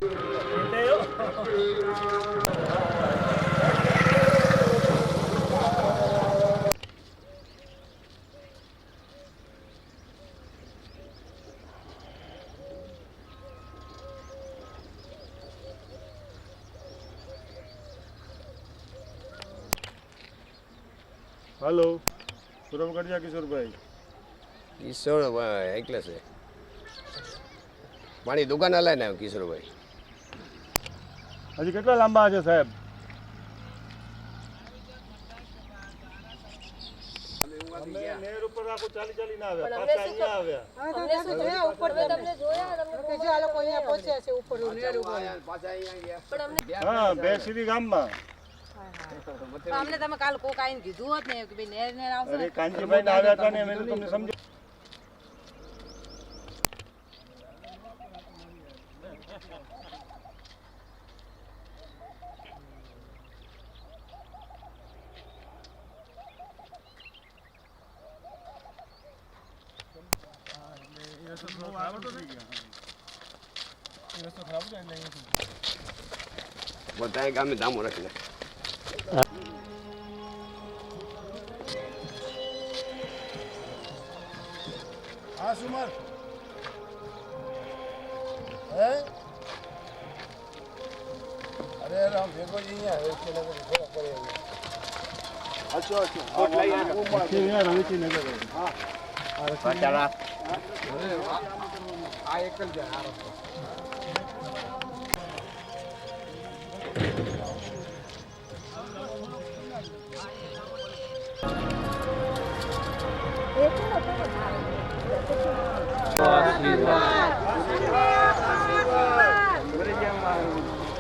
Hello પૂરમ કરજા Kishorbhai Kishorbhai એટલે છે મારી દુકાન હલાઈને આવ્યો કિશોરભાઈ હજી કેટલા લાંબા છે સાહેબ નેર ઉપર આખું ચાલી ચાલી ના આવ્યા પાછા અહીંયા આવ્યા અમને શું જોયા ઉપર તમને જોયા તમને કે આ લોકો અહીંયા પહોંચ્યા છે ઉપર નેર ઉપર પાછા અહીંયા ગયા પણ અમને હા બેસીરી ગામમાં અમને તમે કાલ કોક આઈને કીધું હોત ને કે ભાઈ નેર નેર આવશે અરે કાંજીભાઈ ના આવ્યા હતા ને મેં તમને સમજો बताए गाँव में दाम हो रखे हाँ सुमर है अरे राम देखो जी यहाँ इसके नगर थोड़ा पड़ेगा अच्छा अच्छा कोट लाइए यार हम इसी नगर हाँ चला आ एकल जा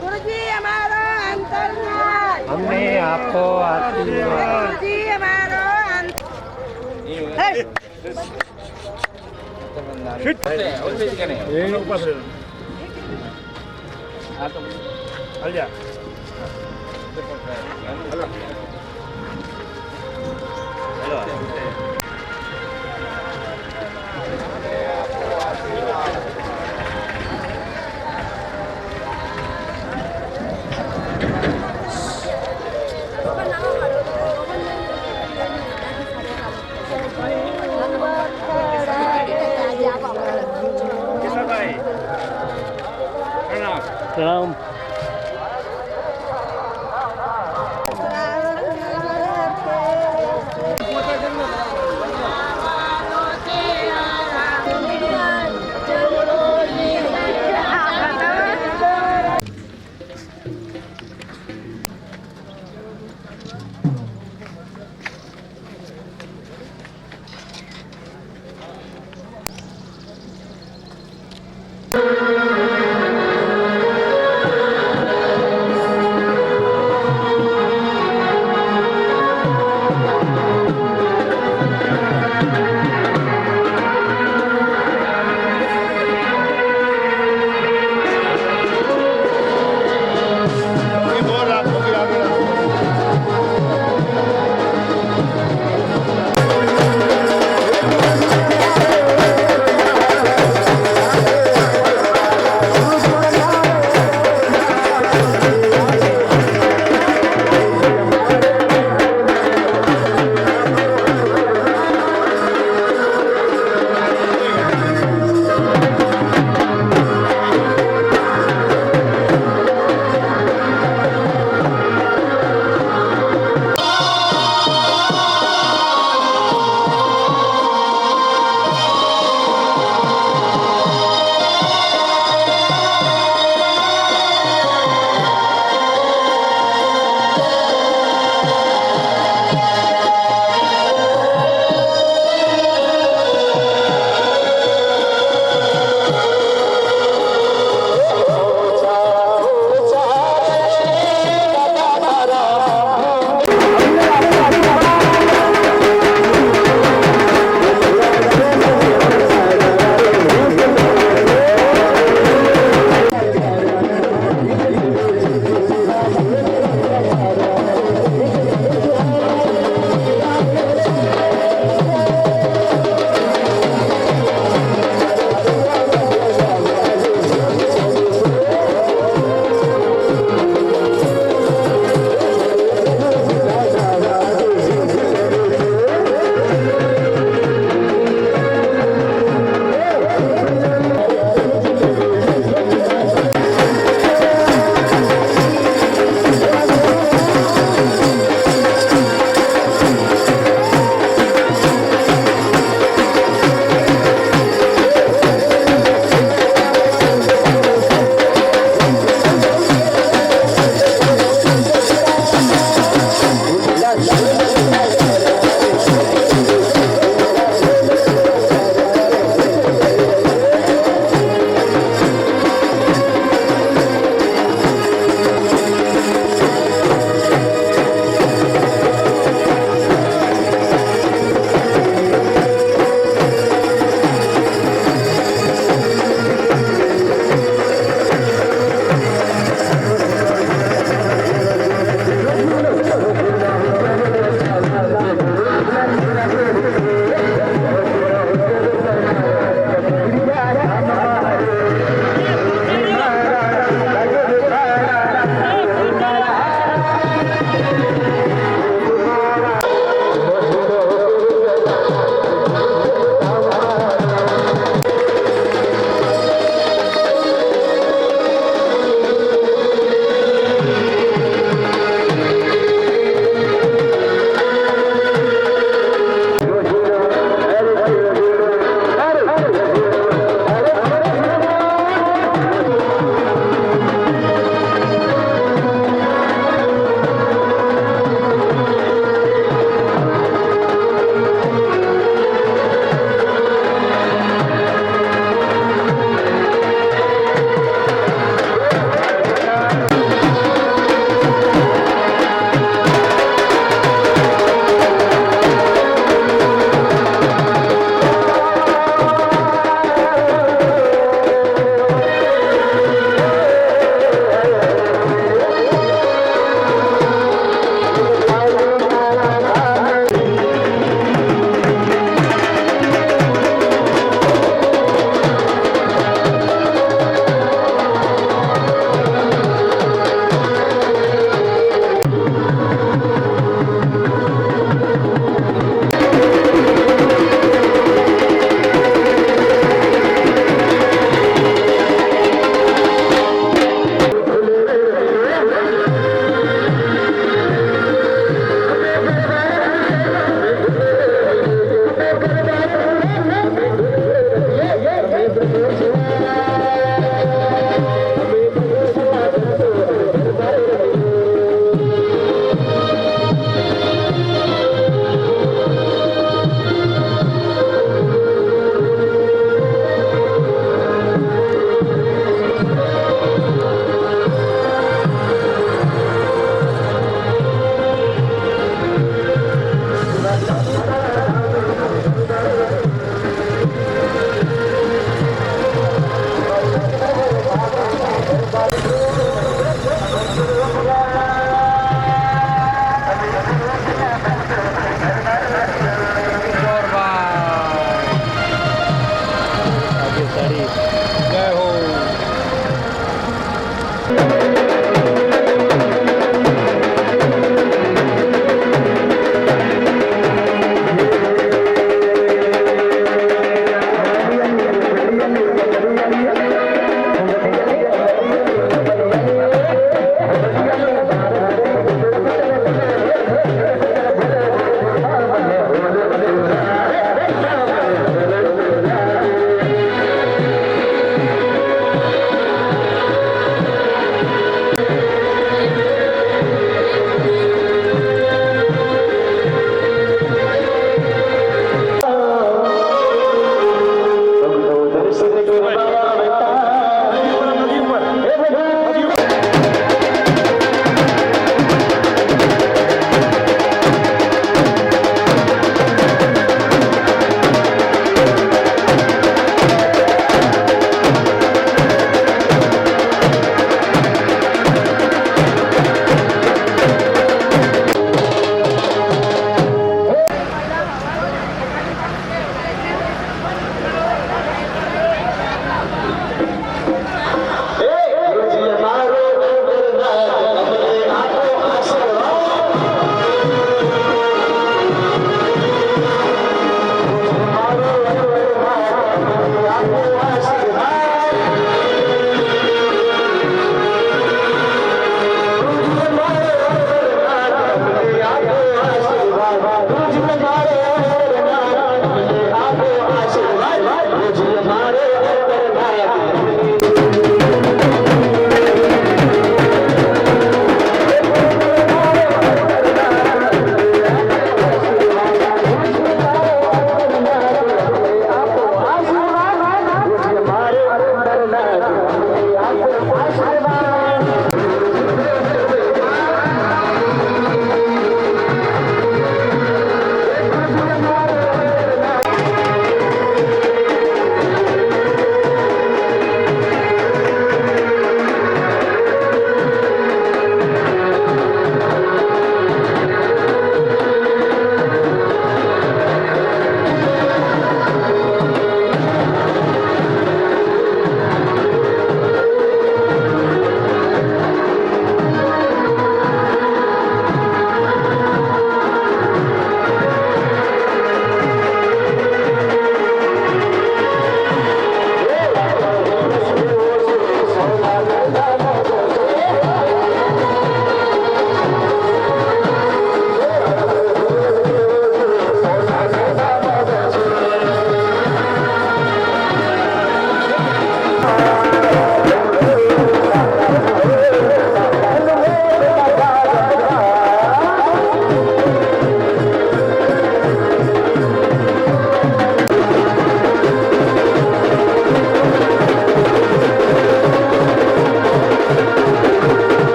गुरुजी हमारा अंतर्नाथ हमने आपको आशीर्वाद गुरुजी हमारा अलजा प्रणाम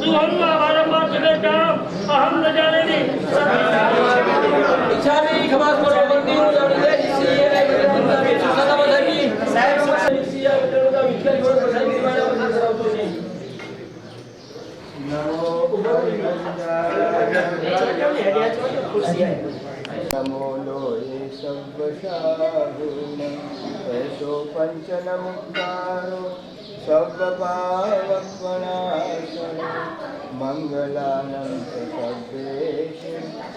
दुहनुआ बारंबार शुभेच्छाओं अहम न जाने दी इच्छा नहीं खमास पर बंदी हो जाने दे इसी ये नहीं बंदा भी सदा बदली साहब इसी या बदलो का मित्र जोड़ बसाई की माना बता कराओ तो नहीं नमो लोये सर्वशाहुनं ऐसो पंचन मुक्तारो सर्वपावपनाशनो मंगलानं सर्वेषु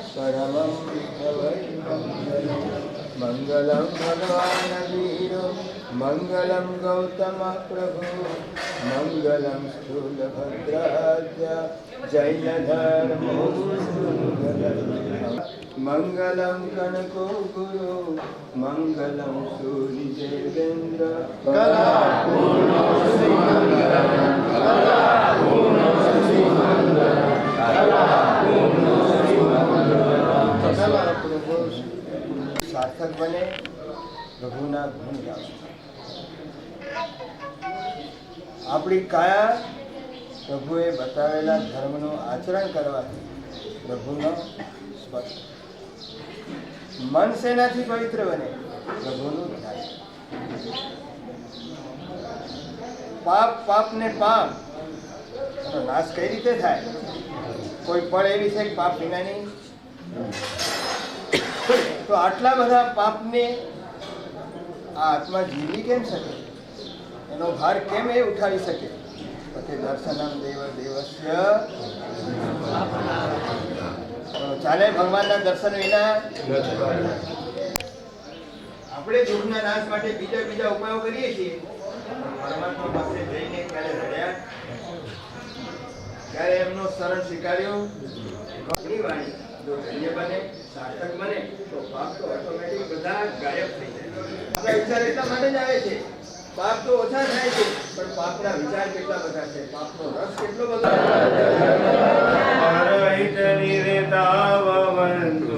परमं भवति मंगलम् मंगलं भगवान् वीरो मंगलं गौतम प्रभु मंगलं स्थूलभद्राद्य जैन धर्मो मंगलं कनको गुरु मंगलं सूर्यदेवेन्द्र कलापूर्णो श्रीमंगलं कलापूर्णो श्रीमंगलं कलापूर्णो श्रीमंगलं प्रभु सार्थक बने प्रभुना गुण गाओ આપણી કાયા પ્રભુએ બતાવેલા ધર્મનું આચરણ કરવાથી પ્રભુનો સ્પર્શ મન શેનાથી પવિત્ર બને પ્રભુનું ધ્યાન પાપ ને પાપ એનો નાશ કઈ રીતે થાય કોઈ પળ એવી છે કે પાપ વિના નહીં તો આટલા બધા પાપને આ આત્મા જીવી કેમ શકે એનો ભાર કેમ એ ઉઠાવી શકે પછી દર્શનમ દેવ દેવસ્ય ચાલે ભગવાનના દર્શન વિના આપણે દુઃખના નાશ માટે બીજા બીજા ઉપાયો કરીએ છીએ પરમાત્મા પાસે જઈને ક્યારે રડ્યા ક્યારે એમનો શરણ સ્વીકાર્યો એની વાણી જો ધન્ય બને સાર્થક બને તો પાપ તો ઓટોમેટિક બધા ગાયબ થઈ જાય આપણા વિચાર એટલા માટે જ આવે છે પાપ તો ઓછા થાય છે પણ પાપના વિચાર કેટલા બધા છે પાપનો રસ કેટલો બધો પરહિત નિવેતાવંતુ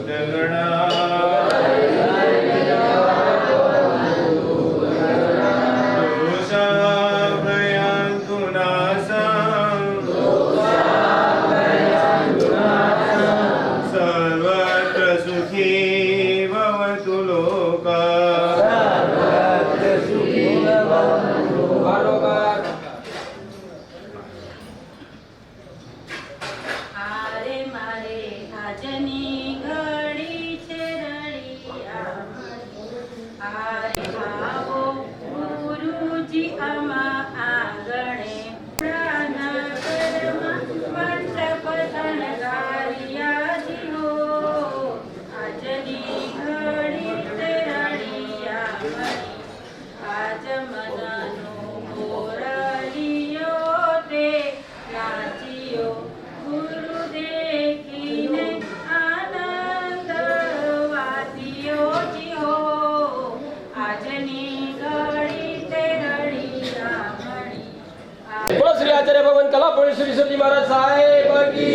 જગણા દોષા ભયાન્તુ નાસં સર્વત્ર સુખી ભવતુ લોકા आचार्य भगवान कला परमेश्वर जी महाराज साहेब की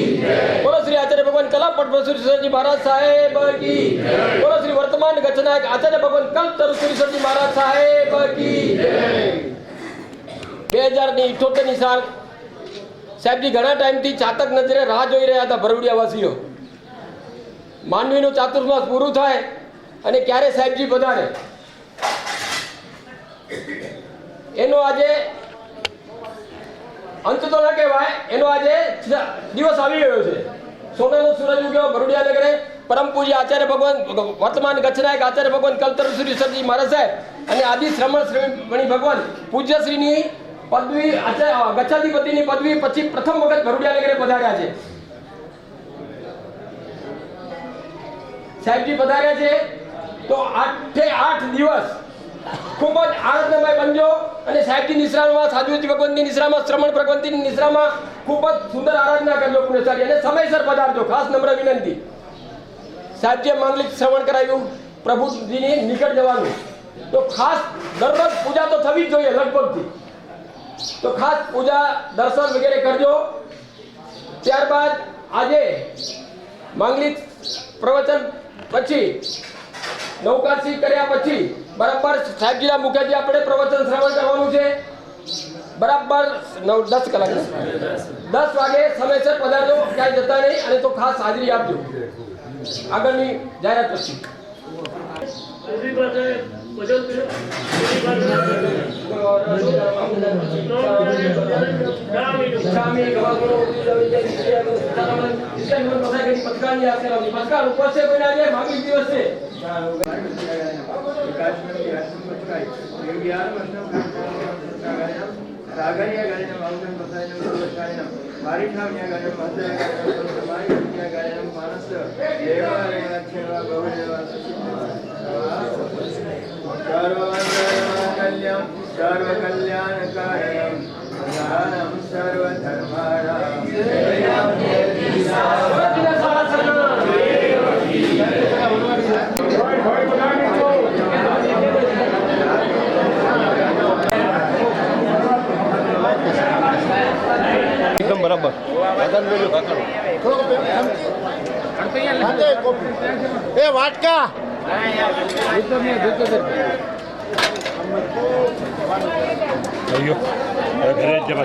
बोलो श्री आचार्य भगवान कला परमेश्वर जी महाराज साहेब की बोलो श्री वर्तमान गचनायक आचार्य भगवान कल्प तरुश्वर जी महाराज साहेब की 2078 साल साहेब जी घना टाइम थी चातक नजरे राह જોઈ રહ્યા હતા ભરૂડિયા વાસીઓ માનવીનું ચાતુર્માસ પૂરું થાય અને ક્યારે સાહેબજી પધારે એનો આજે अंत तो न कहवाय एनो आजे दिवस आवी गयो छे सोनानो सूरज उग्यो भरूडिया नगरे परम पूज्य आचार्य भगवान वर्तमान गचनायक आचार्य भगवान कल्पतरुश्री सरजी महाराज साहेब અને આદિ શ્રમણ શ્રેણી ભગવાન પૂજ્ય શ્રીની પદવી ગચ્છાધિપતિની પદવી પછી પ્રથમ વખત ભરૂડિયા નગરે પધાર્યા છે સાહેબજી પધાર્યા છે તો 8 દિવસ खूब आनंदमय बनजो અને સાહેબજી નિશ્રામાં સાધુજી ભગવાનની નિશ્રામાં શ્રમણ ભગવંતીની નિશ્રામાં ખૂબ જ સુંદર આરાધના કરજો પુણ્યશાળી અને સમયસર પધારજો ખાસ નમ્ર વિનંતી સાહેબજીએ માંગલિક શ્રવણ કરાવ્યું પ્રભુજીની નિકટ જવાનું તો ખાસ દરરોજ પૂજા તો થવી જ જોઈએ લગભગથી તો ખાસ પૂજા દર્શન વગેરે કરજો ત્યારબાદ આજે માંગલિક પ્રવચન પછી નૌકાશી કર્યા પછી બરાબર સાહેબજીના મુખેથી આપણે પ્રવચન શ્રવણ કરવાનું છે બરાબર 9-10 કલાક 10 વાગે સમયસર પધારજો, ક્યાંય જતા નહીં, અને તો ખાસ હાજરી આપજો આગળની જાહેરાત પછી. પૂરી પાસે ભજન કર્યું. પૂરી પાસે सर्वकल्याणकारणं प्रधानं सर्वधर्माणां એકદમ બરાબર એ વાટકા ઘરે જ જવા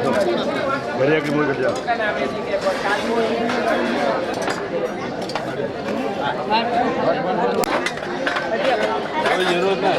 ઘરે આગળ મોકલી જાઓ. જરૂર ના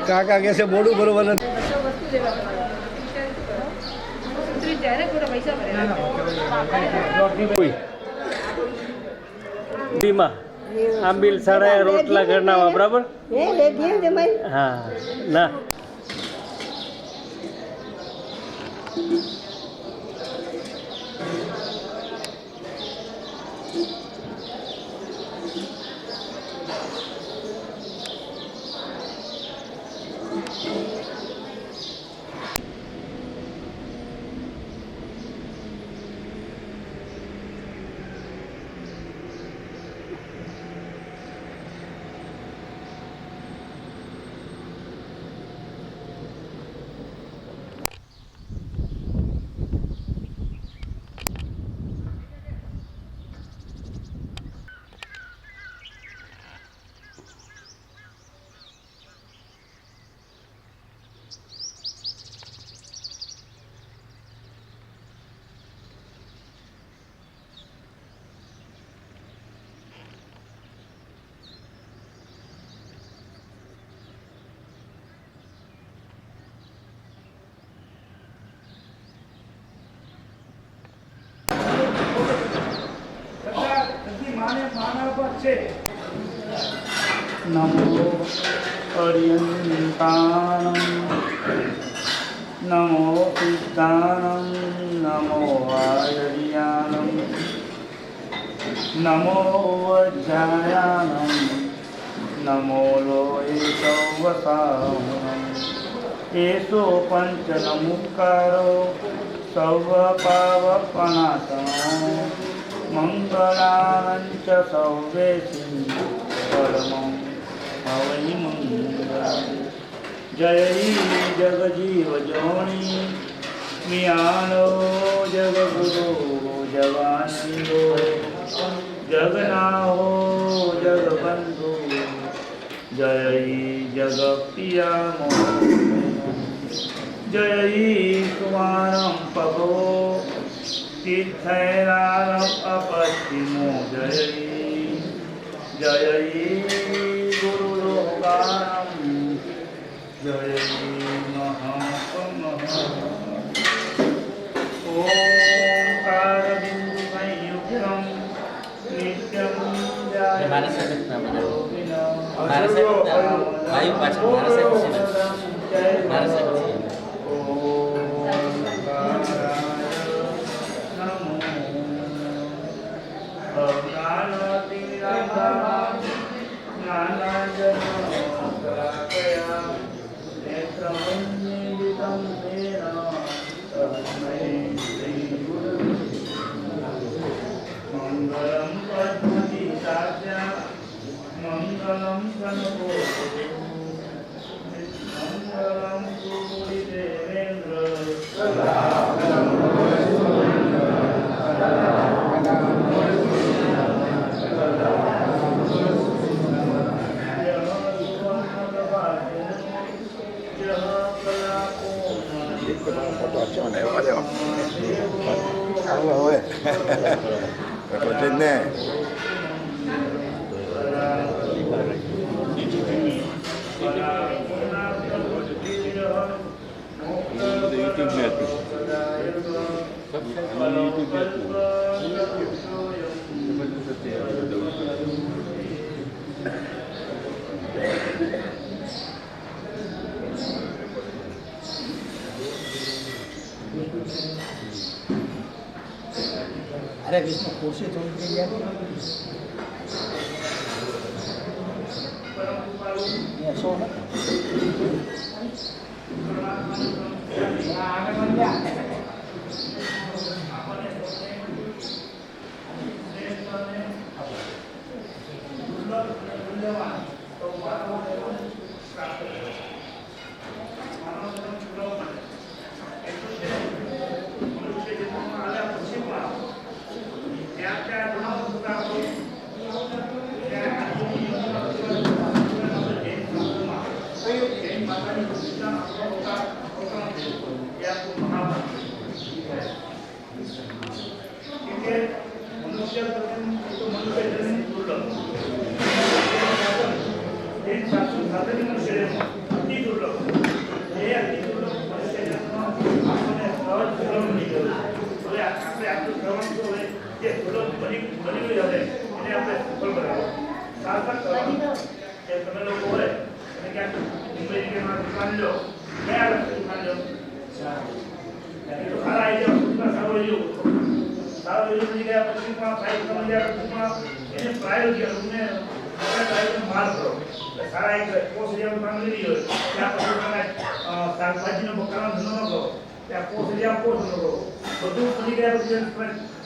કાકા કે છે બોડું બરોબર નથી. આંબીલ સાડા રોટલા ઘરના બરાબર. હા ના नमो पर्यन्तानं नमो सिद्धानं नमो आयर्यानं नमो वज्रायानं नमो लोये सौवसाहनं एषो पञ्चनमुक्कारो सर्वपावपनाशनो मंगलानं च सौवेशिं परमं हवै मंगलानि जय जगजीव जोनि ज्ञानो जगगुरु जवानी हो जगना हो जगबंधु जय जग प्रिया जय कुमारम पभो तीर्थैरारम अपस्थिमो जय गुरुलोकारम जय महापमः ओंकार बिंदु संयुक्तम नित्यम मंगलम पद्मति साध्या मंगलम गणपति मंगलम सूर्य देवेंद्र अरे विष्णु कुर्सी छोड़ के गया ये सो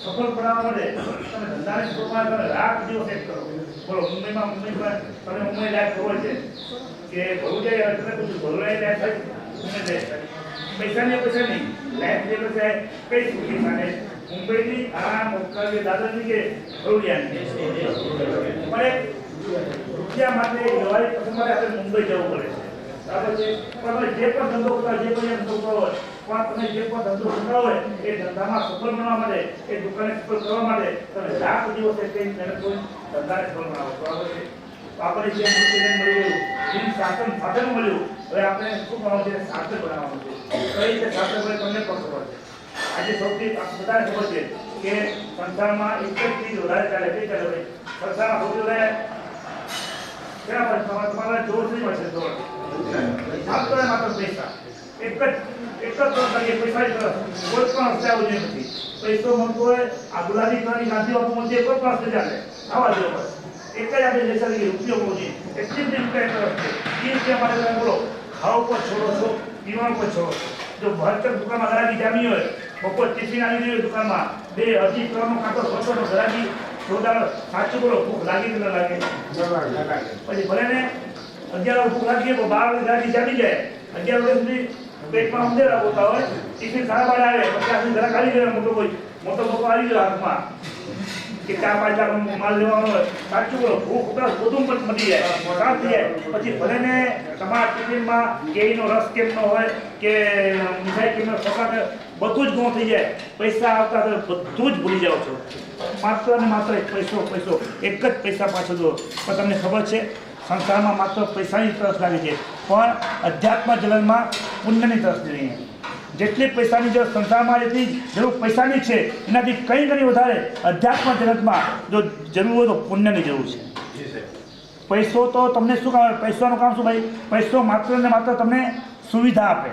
સફળ બનાવવા માટે તમે ધંધાની શરૂઆત લાખ દિવસ એક કરો. બોલો મુંબઈ તમે મુંબઈ લાયક ખબર છે કે ભરૂચ એટલે બધું ભરૂચ લાયક થાય મુંબઈ લાયક થાય પૈસા નહીં લાયક જે પૈસા કઈ સુખી સાથે મુંબઈની આ મોકલાવી દાદાની કે ભરૂડિયાની પણ રૂપિયા માટે દવાઈ પસંદ માટે આપણે મુંબઈ જવું પડે છે. બરાબર છે. પણ જે પણ ધંધો કરતા જે પણ ધંધો કરવો હોય પણ તમે જે પણ ધંધો કરતા હોય એ ધંધામાં સફળ બનવા માટે એ દુકાને સફળ કરવા માટે તમે લાખ દિવસે કઈ મહેનત કોઈ ધંધાને સફળ બનાવો. બરાબર છે. આપણે જે મુશ્કેલી મળ્યું જે શાસન સાધન મળ્યું હવે આપણે શું કરવાનું છે શાસન બનાવવાનું છે. કઈ રીતે શાસન કરે તમને પણ ખબર છે. આજે સૌથી બધાને ખબર છે કે સંસારમાં એક જ ચીજ વધારે ચાલે કઈ ચાલે સંસારમાં સૌથી વધારે કેના પર તમારા જોર નહીં મળશે જોર માત્ર માત્ર પૈસા એક જ પૈસા કોઈ પણ હસ્તે આવું જોઈએ નથી. પૈસો મળતો હોય આ ગુલાબી કલરની ગાંધી બાપુ મળશે કોઈ પણ હસ્તે ચાલે આવા જેવો બસ એક જ આપણે દેશા લઈએ રૂપિયો મળશે એટલી જ રૂપિયા તરફ છે. એ રૂપિયા માટે તમે બોલો ખાવ પર છોડો છો પીવાનું પર છોડો છો. જો ભરચક દુકાનમાં ગરાગી જામી હોય બપોર ટિફિન આવી ગયું દુકાનમાં 2 અઢી 3 કાંટો સોચો ગરાગી જોરદાર સાચું બોલો ભૂખ લાગી કે ન લાગે પછી ભલે ને 11 ભૂખ લાગી તો 12 ગરાગી જામી જાય 11 વાગ્યા સુધી પેટમાં ઉંદેરા હોતા હોય ટિફિન 12:30 આવે પછી આપણે ઘરે ખાલી જાય મોટો કોઈ મોટો મોટો આવી ગયો હાથમાં કે 4-5 લાખ માલ લેવાનો હોય, સાચું બોલો, ભૂખ ઉતરાસ બધું પણ મટી જાય, શાંત થઈ જાય. પછી ભલે ને તમારા ટિફિનમાં કેરીનો રસ કેમનો હોય કે મીઠાઈ કેમનો ફકાટ બધું જ ગો થઈ જાય, પૈસા આવતા તો બધું જ ભૂલી જાઓ છો. માત્ર ને માત્ર પૈસો પૈસો, એક જ પૈસા પાછળ દો. પણ તમને ખબર છે સંસારમાં માત્ર પૈસાની તરસ લાગે છે, પણ અધ્યાત્મ જગતમાં પુણ્યની તરસ જોઈએ. જેટલી પૈસાની જરૂર સંસારમાં જેટલી જરૂર પૈસાની છે એનાથી કંઈ ઘણી વધારે અધ્યાત્મ જગતમાં જો જરૂર હોય તો પુણ્યની જરૂર છે. પૈસો તો તમને શું કામ આવે? પૈસાનું કામ શું ભાઈ? પૈસો માત્ર ને માત્ર તમને સુવિધા આપે.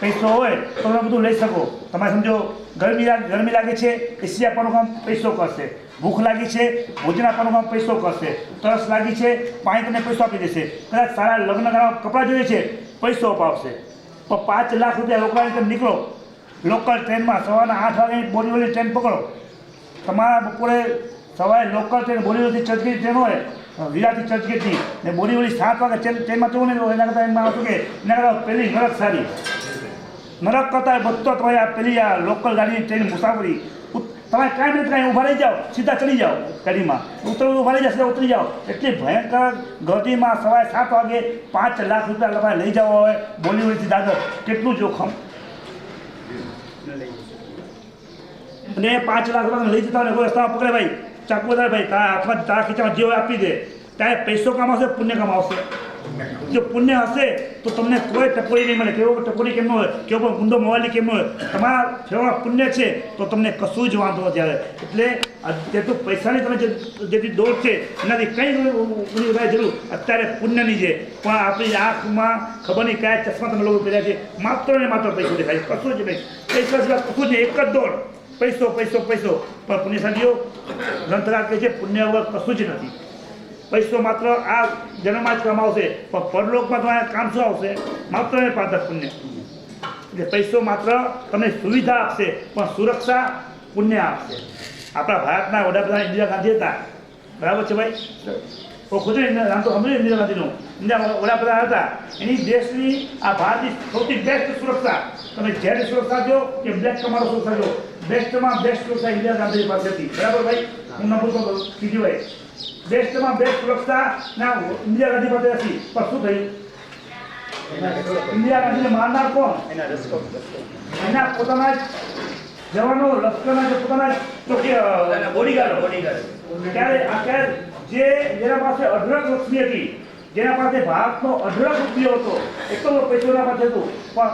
પૈસો હોય તો તમે બધું લઈ શકો. તમારે સમજો ગરમી લાગે છે, એસી આપવાનું કામ પૈસો કરશે. ભૂખ લાગી છે, ભોજન આપવાનું કામ પૈસો કરશે. તરસ લાગી છે, પાણી તમને પૈસો આપી દેશે. કદાચ સારા લગ્ન કરવા કપડાં જોઈએ છે, પૈસો અપાવશે. પણ 5 લાખ રૂપિયા લોકલ ટ્રેન નીકળો, લોકલ ટ્રેનમાં સવારના 8 વાગ્યાની બોરીવલી ટ્રેન પકડો. તમારા બપોરે સવારે લોકલ ટ્રેન બોરીવલીથી ચર્ચગેટ ટ્રેન હોય, વિરાથી ચર્ચગેટની ને બોરીવલી 7 વાગે ટ્રેનમાં જવું ને એના કરતાં એમાં આવતું કે એના કરતાં પેલી નરક સારી. નરક કરતાં બધો તમારે આ પેલી આ લોકલ ગાડીની ટ્રેન મુસાફરી. તમે કાંઈ નથી કાંઈ ઊભા રહી જાઓ, સીધા ચડી જાઓ ગાડીમાં, ઉતરવું ઊભા રહી જાઓ, સીધા ઉતરી જાઓ. એટલી ભયંકર ગતિમાં સવારે 7 વાગે 5 લાખ રૂપિયા તમારે લઈ જવા હોય બોલીવુડથી દાદર, કેટલું જોખમ. અને 5 લાખ રૂપિયા લઈ જતા હોય રસ્તામાં પકડે ભાઈ, ચાકુ વધારે ભાઈ તારા હાથમાં તારા ખીચામાં જે હોય આપી દે. ત્યારે પૈસો કામ આવશે, પુણ્ય કામ આવશે. જો પુણ્ય હશે તો તમને કોઈ ટકોરી નહીં મળે. કેવો ટકોરી કેમ ન હોય, કેવો પણ ગુંડો મોવાલી કેમ ન હોય, તમારા ફેરવા પુણ્ય છે તો તમને કશું જ વાંધો ત્યારે. એટલે જેટલું પૈસાની તમે જેટલી દોડ છે એનાથી કંઈ વધારે જરૂર અત્યારે પુણ્યની છે. પણ આપણી આંખમાં ખબર નહીં કયા ચશ્મા તમે લોકો પહેર્યા છે, માત્ર ને માત્ર પૈસો દેખાય, કશું જ નહીં. પૈસા સિવાય કશું જ નહીં, એક જ દોડ, પૈસો પૈસો પૈસો. પણ પુણ્યશાળીઓ ગ્રંથકાર કહે છે પુણ્ય વગર કશું જ નથી. પૈસો માત્ર આ જન્મમાં જ કમાવશે, પણ પરલોકમાં તમારે કામ શું આવશે? માત્ર ને માત્ર પુણ્ય. એટલે પૈસો માત્ર તમને સુવિધા આપશે, પણ સુરક્ષા પુણ્ય આપશે. આપણા ભારતના વડાપ્રધાન ઇન્દિરા ગાંધી હતા, બરાબર છે ભાઈ? ખુદ નામ તો સાંભળ્યું ઇન્દિરા ગાંધીનું. ઇન્ડિયા વડાપ્રધાન હતા. એની દેશની આ ભારતની સૌથી બેસ્ટ સુરક્ષા, તમે ઝેડ સુરક્ષા જો કે બ્લેક કમારો સુરક્ષા જો, બેસ્ટમાં બેસ્ટ સુરક્ષા ઇન્દિરા ગાંધી પાસે હતી. બરાબર ભાઈ? હું નંબર તો કીધું ભાઈ, બેસ્ટમાં બેસ્ટ સુરક્ષા ના ઇન્દિરા ગાંધી પાસે હતી. પણ શું થયું? ઇન્દિરા ગાંધીને મારનાર કોણ? એના પોતાના જ જવાનો, લશ્કરના જે પોતાના બોડીગાર્ડો. ત્યારે જેના પાસે અઢળક લક્ષ્મી હતી, જેના પાસે ભારતનો અઢળક રૂપિયો હતો, એટલો પૈસો એના પાસે હતું, પણ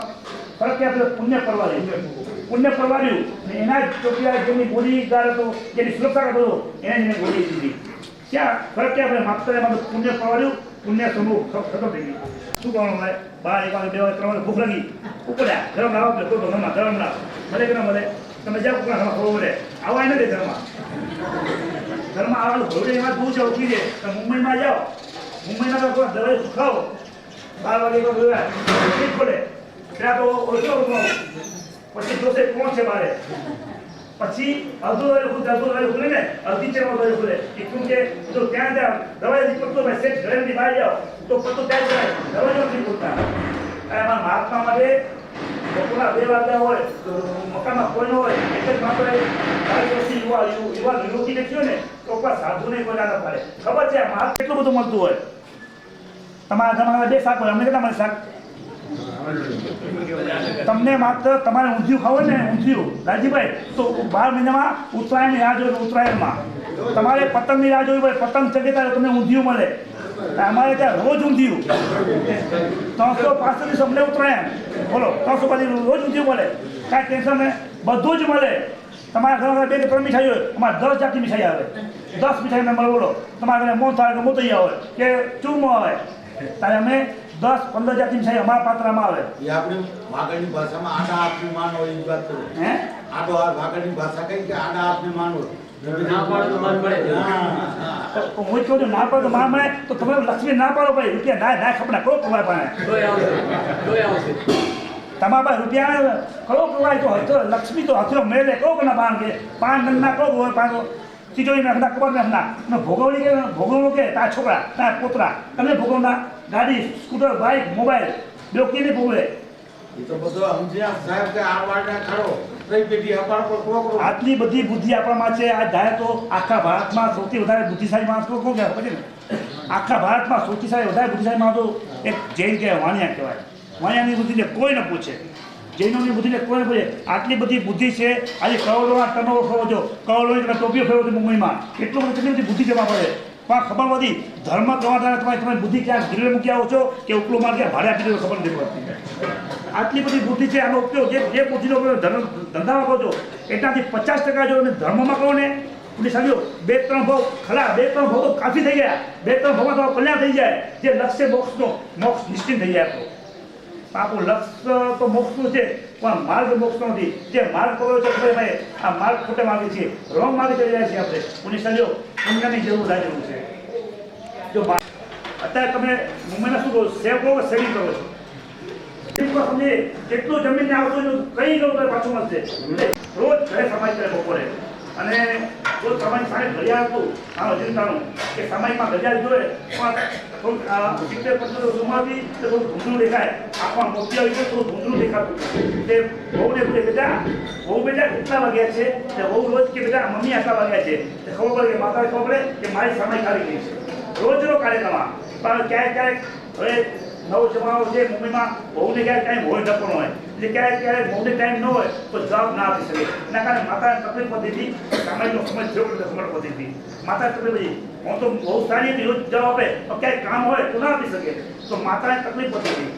ફરક કે આપણે પુણ્ય પરવાર્યું ને એના જ ચોકીદાર જેની બોડીગાર્ડ હતો, જેની સુરક્ષા કરતો હતો, એને ગોળી દીધી. ક્યાં ફરક કે આપણે માત્ર પુણ્ય પરવાર્યું, પુણ્ય સમૂહ ખતમ થઈ ગયું. શું કરવાનું મળે? 12, 1 વાગે, 2 વાગે, 3 વાગે ભૂખ લાગી, ઉપડ્યા ગરમ લાવો કે કોઈ ઘરમાં ગરમ લાવ મળે કે ના મળે? તમે જાઓ કોકના ઘરમાં ખબર પડે, આવા નથી ઘરમાં આવવાનું ઘોડે એમાં બહુ છે ઉઠી જાય. તો મુંબઈમાં જાઓ, મુંબઈમાં તો કોઈ દવાઈ ખાઓ, 12 વાગે તો ઠીક પડે, ત્યાં તો ઓછો પછી જોશે કોણ છે બારે, પછી અડધું ખુલે ને, અડધી ચેરમાં ખુલે. એટલું કે જો ત્યાં દવાઈ પડતો ભાઈ સેટ ઘરેથી બહાર જાઓ તો પડતો ત્યાં જાય, દવાઈ નથી પૂરતા. એમાં મહાત્મા માટે બપોરના 2 વાગ્યા હોય, મકાનમાં કોઈ ન હોય, એટલે જ માત્ર 40 વર્ષથી યુવા યુવતીને થયો ને તો પણ સાધુને કોઈ ના પાડે. ખબર છે માલ કેટલું બધું મળતું હોય. તમારા ઘરમાં 2 શાક હોય, અમને કેટલા મળે શાક? તમને માત્ર તમારે ઊંધિયું ખાવું ને, ઊંધિયું રાજીભાઈ, તો 12 મહિનામાં ઉત્તરાયણની રાહ જોઈ. ઉત્તરાયણમાં તમારે પતંગની રાહ જોઈ હોય, પતંગ ચગે ત્યારે તમને ઊંધિયું મળે. અમારે ત્યાં રોજ ઊંધિયું, 365 દિવસ અમને ઉત્તરાયણ, બોલો 365 રોજ ઊંધિયું મળે. કાંઈ ટેન્શન નહીં, બધું જ મળે. તમારા ઘરમાં 2 કે 3 મીઠાઈ હોય, અમારે 10 જાતની મીઠાઈ આવે, 10 મીઠાઈ મેં મળે. બોલો તમારા ઘરે મોં થાય કે મોતૈયા હોય કે ચૂરમો આવે, ત્યારે અમે 10-15 જાતની મીઠાઈ અમારા પાત્રમાં આવે. એ આપણી વાગડની ભાષામાં આડા હાથની માન હોય એ વાત કરો. હે આડો હાથ વાગડની ભાષા કઈ કે આડા હાથની માન હોય. ના પાડો તો માન પડે. હું જ કહું છું ના પાડો તો માન મળે. તો તમે લક્ષ્મી ના પાડો ભાઈ, રૂપિયા ના ખપના કરો તમારા પાસે. તમારા પાસે રૂપિયા કરો કમાય તો લક્ષ્મી તો હથિયો મેળે કહો કે ના પાન કે 5 ના કહો હોય, 5 તિજોરી નાખના, કબર નાખના, તમે ભોગવણી કે ભોગવણું કે તારા છોકરા તારા પોતરા તમને ભોગવના, ગાડી સ્કૂટર બાઇક મોબાઈલ બેવ કેને ભોગવે? એ તો બધું સમજ્યા સાહેબ કે આ વાળા ખરો કઈ પેટી અપાર પર કોકરો આટલી બધી બુદ્ધિ આપણામાં છે. આ ધારે તો આખા ભારતમાં સૌથી વધારે બુદ્ધિશાળી માણસ કોણ કહેવાય પછી ને? આખા ભારતમાં સૌથી વધારે બુદ્ધિશાળી માણસ તો એક જૈન કહેવાય, વાણિયા કહેવાય. વાણિયાની બુદ્ધિને કોઈ ન પૂછે, જૈનોની બુદ્ધિને કોઈ ન પૂછે. આટલી બધી બુદ્ધિ છે. આજે કરોડોના ટર્નઓવર થયો છો, કરોડોની ટોપીઓ ફેરવો છો મુંબઈમાં, એટલું બધું કેટલી બધી બુદ્ધિ જમા પડે. પણ ખબર નથી ધર્મ કમાતા તમારી બુદ્ધિ ક્યાં ગીરવે મૂકી આવો છો કે ઉપલું માર ક્યાં ભાડે આપી દો ખબર નથી પડતી. આટલી બધી બુદ્ધિ છે. આનો ઉપયોગ જે બુદ્ધિનો ઉપયોગ ધંધામાં કરો છો એનાથી 50% જો તમે ધર્મમાં કરો ને એટલે સમજો 2-3 ભાવ ખરા, 2-3 ભાવ તો કાફી થઈ ગયા. 2-3 ભાવમાં તમારું કલ્યાણ થઈ જાય. જે લક્ષ્ય મોક્ષ નિશ્ચિત થઈ જાય. આપણું લક્ષ્ય તો મોક્ષનું છે પણ માર્ગ મોક્ષનો નથી. જે માર્ગ કરો છો ભાઈ આ માર્ગ ખોટે માર્ગે છે, રોંગ માર્ગે ચડી જાય છે. આપણે પુણ્ય સમજો પુણ્યની જરૂર જરૂર છે. જો અત્યારે તમે મુંબઈમાં શું કરો, સેવ કરો કે સેવિંગ કરો છો? સમજે જેટલું જમીનને આવતું કઈ ગયું તો પાછું મળશે. રોજ ઘરે સમાજ કરે બપોરે અને રોજ સમાજ સામે ઘડિયાળ હતું આ અજંતાનું કે સમાજમાં ઘડિયાળ જોઈએ પણ 70% ઉંમરથી થોડું ધૂંધળું દેખાય. આંખમાં મોતી આવી તો થોડું ધૂંધળું દેખાતું. તે બહુને પૂછે બેટા કેટલા વાગ્યા છે? તે બહુ રોજ કે બેટા મમ્મી આટલા વાગ્યા છે. તે ખબર પડે કે માતાને ખબર પડે કે મારી સમય ખાલી ગઈ છે. રોજનો કાર્યક્રમ પણ ક્યારેક હવે નવો જમાનો છે મુંબઈમાં બહુને ક્યારેક ટાઈમ હોય ન પણ હોય એટલે ક્યારેક બહુને ટાઈમ ન હોય તો જવાબ ના આપી શકે. એના કારણે માતાને તકલીફ પડતી હતી. સામાજિક સમજ થયો એટલે સમજ પડતી હતી. માતાને તકલીફ હતી. હું તો બહુ સારી હતી, રોજ જવાબ આપે પણ ક્યાંય કામ હોય તો ના આપી શકે તો માતાને તકલીફ પડતી હતી.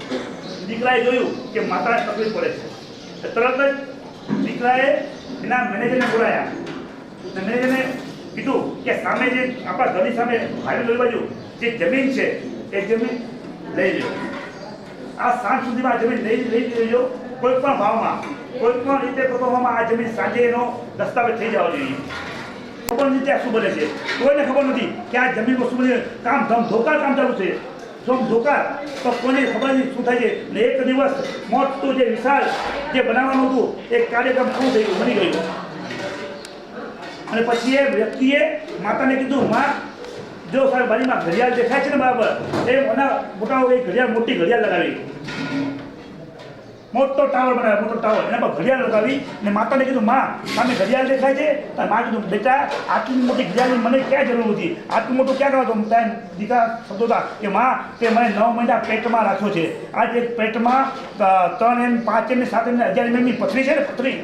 દીકરાએ જોયું કે માતાને તકલીફ પડે છે. તરત જ દીકરાએ એના મેનેજરને બોલાયા. મેનેજરને કીધું કે સામે જે આપણા ઘરની સામે હાઈવે બાજુ જે જમીન છે એ જમીન લઈ લો. આ સાંજ સુધીમાં આ જમીન લઈ લેજો. કોઈ પણ ભાવમાં કોઈ પણ રીતે કરવામાં આ જમીન સાંજે એનો દસ્તાવેજ થઈ જવો જોઈએ. ખબર નથી ત્યાં શું બને છે, કોઈને ખબર નથી કે આ જમીનમાં શું બને. કામ ધોકાર કામ ચાલુ છે, ધોકાર તો કોઈને ખબર નથી શું થાય છે. ને એક દિવસ મોટું જે વિશાળ જે બનાવવાનું હતું એ કાર્યક્રમ શું થઈ ગયું, બની ગયું. અને પછી એ વ્યક્તિએ માતાને કીધું માં જો સાહેબ બારીમાં ઘડિયાળ દેખાય છે ને બરાબર એ મોટા ઘડિયાળ મોટી ઘડિયાળ લગાવી, મોટો ટાવર બનાવ્યો, મોટો ટાવર એના પર ઘડિયાળ લગાવી ને માતાને કીધું માં સામે ઘડિયાળ દેખાય છે? અને માં કીધું બેટા આટલી મોટી ઘડિયાળની મને ક્યાં જરૂર હતી, આટલું મોટું ક્યાં કરો? ત્યાં દીકરા શબ્દો હતા કે માં તે મને 9 મહિના પેટમાં રાખ્યો છે. આ જે પેટમાં 3 એમ 5 એમ 7 એમ 11 એમની પથરી છે ને, પથરી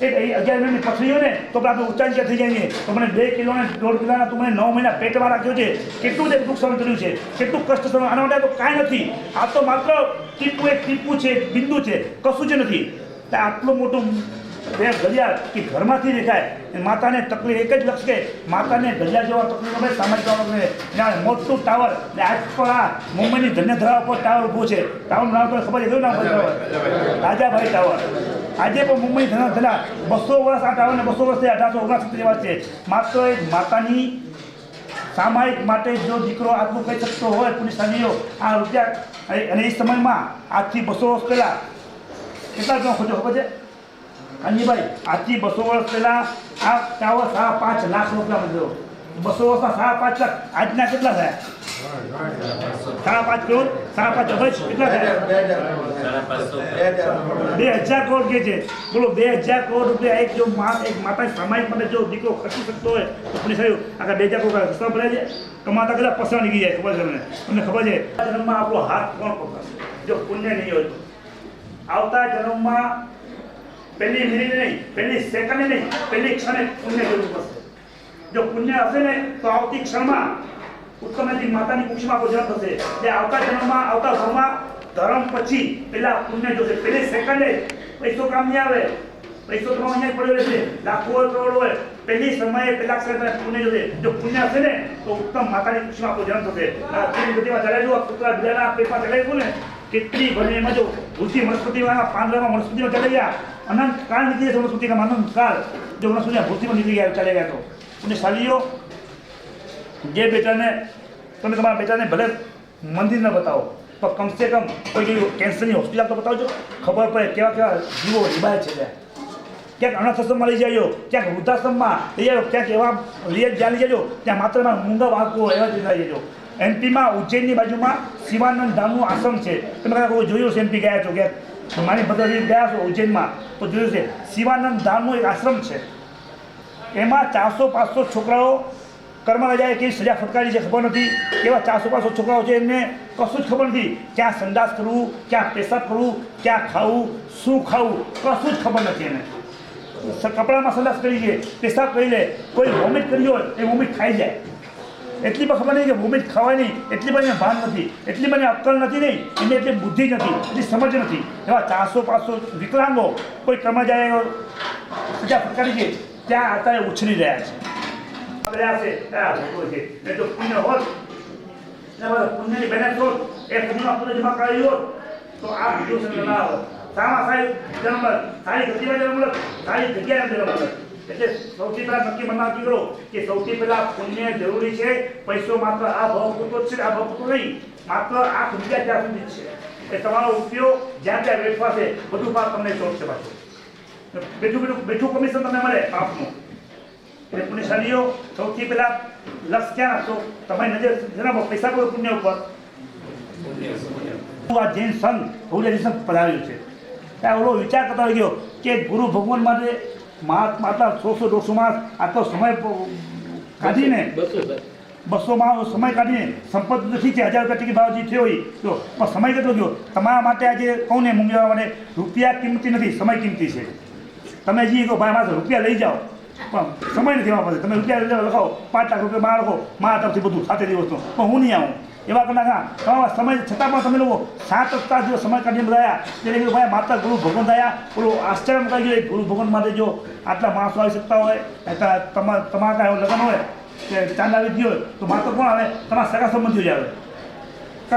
એ 11 એમની પથરી હોય ને તો આપણે ઊંચાઈ થઈ જાય. તો મને 2 કિલો ને 1.5 કિલોના તું મને 9 મહિના પેટમાં રાખ્યો છે. કેટલું તે દુઃખ સહન કર્યું છે, કેટલું કષ્ટ સહન. આના માટે તો કાંઈ નથી. આ તો માત્ર ટીપું એક ટીપું છે, બિંદુ છે, કશું જ નથી. આટલું મોટું ઘડિયાળ કે ઘરમાંથી દેખાય. માતાને તકલીફ એક જ લક્ષ કે માતાને ઘડિયાળ જેવા તકલીફ મળે, સામાજિક મોટું ટાવર. ને આજ પણ આ મુંબઈની ધન્યધરા ઉપર ટાવર ઊભું છે. ટાવરનું નામ તો ખબર છે, કયું નામ? રાજાભાઈ ટાવર. આજે પણ મુંબઈ ધના 200 વર્ષ આ ટાવરને 200 વર્ષથી 1869 જેવા છે. માત્ર એક માતાની સામાયિક માટે જો દીકરો આટલું કહી શકતો હોય પુલિસનીઓ આ રૂપિયા અને એ સમયમાં આજથી 200 વર્ષ પહેલાં કેટલા જણ ખોજો ખબર છે કાનજીભાઈ? આજથી 200 વર્ષ પહેલાં આ ટાવર 5.5 લાખ રૂપિયા મળ્યો. 200 વર્ષમાં 5.5 લાખ. આજના કેટલા થયા? 5.5 કરોડ, 5.5 અબજ કેટલા થયા? 2000 કરોડ કે છે. બોલો 2000 કરોડ રૂપિયા એક જો એક માતા સામાયિક માટે જો દીકરો ખર્ચી શકતો હોય તો પુલિસ આવ્યું આખા 2000 કરોડ રસ્તા પડે છે. કમાતા કદાચ પસંદ નીકળી જાય. ખબર છે તમને ખબર છે જન્મમાં આપણો હાથ કોણ પકડશે જો પુણ્ય નહીં હોય તો? આવતા જન્મમાં પહેલી મિનિટ નહીં, પહેલી સેકન્ડ નહીં, પહેલી ક્ષણે પુણ્ય જરૂર પડશે. જો પુણ્ય હશે ને તો આવતી ક્ષણમાં ઉત્તમથી માતાની કુક્ષમાં આપણો જન્મ થશે. જે આવતા જન્મમાં આવતા ભાવમાં ધર્મ પછી પેલા પુણ્ય જોશે. પહેલી સેકન્ડે પૈસો કામ નહીં આવે, પૈસો તો અહીંયા પડ્યો રહેશે, લાખો હોય કરોડ હોય. પહેલી સમયે પહેલા ક્ષણે પુણ્ય જોશે. જો પુણ્ય હશે ને તો ઉત્તમ માતાની કુક્ષમાં આપણો જન્મ થશે. બધીમાં ચડાવ્યું કૂતરા બીજાના પેટમાં ચડાવ્યું ને કેટલી બને એમાં જો બુદ્ધિ વનસ્પતિમાં 5 વનસ્પતિમાં ચડી ગયા. અનંત કાળ નીકળી જશે વનસ્પતિમાં, અનંત કાળ જો વનસ્પતિ ભૂતિમાં નીકળી ગયા ચાલ્યા ગયા. તો અને શાલીઓ જે બેટાને તમે તમારા બેટાને ભલે મંદિર ન બતાવો પણ કમસે કમ કોઈ કેન્સરની હોસ્પિટલ તો બતાવજો. ખબર પડે કેવા કેવા જીવો રીબાય છે. ક્યાંક અનાથાશ્રમમાં લઈ જાજો, ક્યાંક વૃદ્ધાશ્રમમાં લઈ જાજો, ક્યાંક એવા જ્યાં લઈ જાજો ત્યાં માત્ર મૂંગા વાળકો એવા જ લઈ જજો. એમપીમાં ઉજ્જૈનની બાજુમાં શિવાનંદ ધામનું આશ્રમ છે. તમે કોઈ જોયું છે? એમપી ગયા છો ક્યાંક મારી બધા ગયા છો ઉજ્જૈનમાં તો જોયું છે શિવાનંદ ધામનો એક આશ્રમ છે, એમાં 400-500 છોકરાઓ કર્મમાં જાય કેવી સજા ફટકારી છે ખબર નથી, કેવા 400-500 છોકરાઓ છે એમને કશું જ ખબર નથી, ક્યાં સંડાસ કરવું, ક્યાં પેશાબ કરવું, ક્યાં ખાવું, શું ખાવું, કશું જ ખબર નથી એને. કપડામાં સંડાસ કરી છે, પેશાબ કરી લે, કોઈ વોમિટ કરી હોય એ વોમિટ ખાઈ જાય. એટલી પણ ખબર નહીં કે વોમિટ ખવાય નહીં, એટલી પણ એને ભાન નથી, એટલી પણ અક્કલ નથી નહીં, એને એટલી બુદ્ધિ નથી, એટલી સમજ નથી. એવા 400-500 વિકલાંગો કોઈ કર્મમાં જાય સજા ફટકારી છે ત્યાં અત્યારે ઉછળી રહ્યા છે. જો પુણ્ય હોત પુણ્યની મહેનત હોત, એ પુણ્યમાં પુણ્ય જમા કરાવી હોત તો આ વિડીયો ના હોત. સામા સાહેબ જન્મ સારી ગતિમાં જન્મ સારી જગ્યાએ જન્મ. એટલે સૌથી પહેલા નક્કી મનમાં નક્કી કરો કે સૌથી પહેલા પુણ્ય જરૂરી છે. પૈસો માત્ર આ ભાવ પૂરતો જ છે, આ ભાવ પૂરતો નહીં, માત્ર આ સુવિધા ત્યાં સુધી જ છે. એ તમારો ઉપયોગ જ્યાં ત્યાં વેઠવાશે બધું પાપ તમને શોધશે. પાછું બેઠું કમિશન તમને મળે પાપનું. એટલે પુણ્યશાળીઓ સૌથી પહેલા લક્ષ ક્યાં રાખશો? તમારી નજર જણાવો પૈસા કરો પુણ્ય ઉપર. આ જૈન સંઘ ભૌલિક સંઘ પધાર્યું છે ત્યાં ઓલો વિચાર કરતા હોય ગયો કે ગુરુ ભગવાન માટે આટલા 100-150 માસ આટલો સમય કાઢીને 200 માસ સમય કાઢીને સંપત્તિ તો ઠીક છે 1000 રૂપિયા ટિકિટ ભાવ જે થયો હોય તો પણ સમય કેટલો ગયો તમારા માટે? આજે કહું ને મૂંઝવવા માટે રૂપિયા કિંમતી નથી, સમય કિંમતી છે. તમે જે કહો ભાઈ મારે રૂપિયા લઈ જાઓ પણ સમય નથી આવવા પાસે. તમે રૂપિયા લખાવો 5 લાખ રૂપિયા બહાર લખો મારા તરફથી બધું સાથે દિવસનું, પણ હું નહીં આવું એવા કરના તમારા સમય છતાં પણ તમે લોકો 7 રસ્તા જો સમય કાઢીને બધાયા એટલે કે ભાઈ માતા ગુરુ ભગવાન થયા. ઓલું આશ્ચર્ય કહી ગયું ગુરુ ભગવાન માટે જો આટલા માણસો આવી શકતા હોય, તમારા કાંઈ લગ્ન હોય કે ચાંદા વિધિ હોય તો માત્ર કોણ આવે? તમારા સગા સંબંધીઓ જ આવે.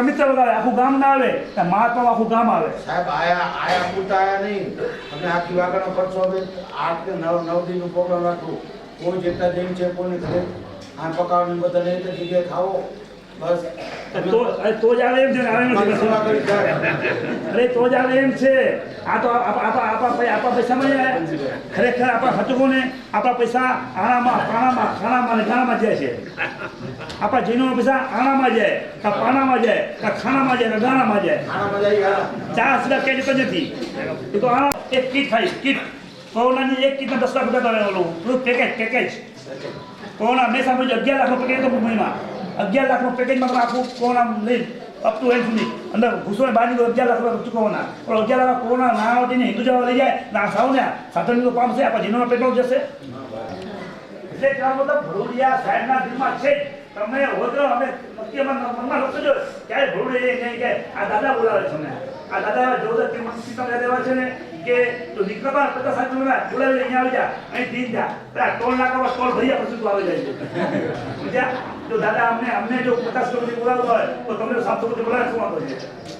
મિત્ર વગાડે આખું ગામ ના આવે, મહાત્મા આખું ગામ આવે. સાહેબ આયા પૂરતા આયા નહીં. તમે આખી વાગડનો ખર્ચો હવે 8 કે 9 દિનનો પ્રોગ્રામ રાખો. કોઈ જેટલા જઈને છે કોઈને ઘરે આ પકાવવાની બધા નહીં તો જગ્યાએ ખાવો બસ. તો જ આવે એમ છે, અરે તો જ આવે એમ છે. આ તો આપણા પૈસામાં ખરેખર આપણા હટકોને આપણા પૈસા આણામાં પાણામાં ખાણામાં અને ગાણામાં જાય છે. આપણા જૈનોના પૈસા આણામાં જાય, કાં પાણામાં જાય, કાં ખાણામાં જાય, કાં ગાણામાં જાય. ચા સિવાય ક્યાંય જતો નથી. એ તો આણા એક કીટ થાય, કીટ કોરોનાની એક કીટના 10 લાખ રૂપિયા ઓલું પેકેજ કોરોના મેં સાંભળ્યું 11 લાખનો પેકેજ હતો મુંબઈમાં. 11 લાખનું પેકેજમાં તમે આખું કોરોના લઈ અપ ટુ એન્ડ સુધી અંદર ઘૂસોને બહાર નીકળો 11 લાખ રૂપિયા ચૂકવવાના. પણ 11 લાખ કોરોના નાણાં દઈને હિન્દુ જવા લઈ જાય ના સાવ ને સાધન તો પામશે, આપણા જીનોના પેટ્રોલ જશે. એટલે કહેવા મતલબ ભરૂડિયા સાહેબના દિલમાં છે. તમે હોદ્રો અમે મનમાં લખજો ત્યારે ભરૂડિયા નહીં કે આ દાદા બોલાવે છે તમને. આ દાદા જોરદાર કે મસ્તી દેવા છે ને કે તો નીકળવા 50-60 કિલોમીટર બોલાવી અહીંયા આવી જા, અહીં દીન જા ટોલ નાકામાં ટોલ ભર્યા પછી તું આવી જાય છે. જો દાદા અમને જો 50 કિલોમીટર બોલાવતો હોય તો તમને 700 કિલોમીટર બોલાવે શું વાંધો છે?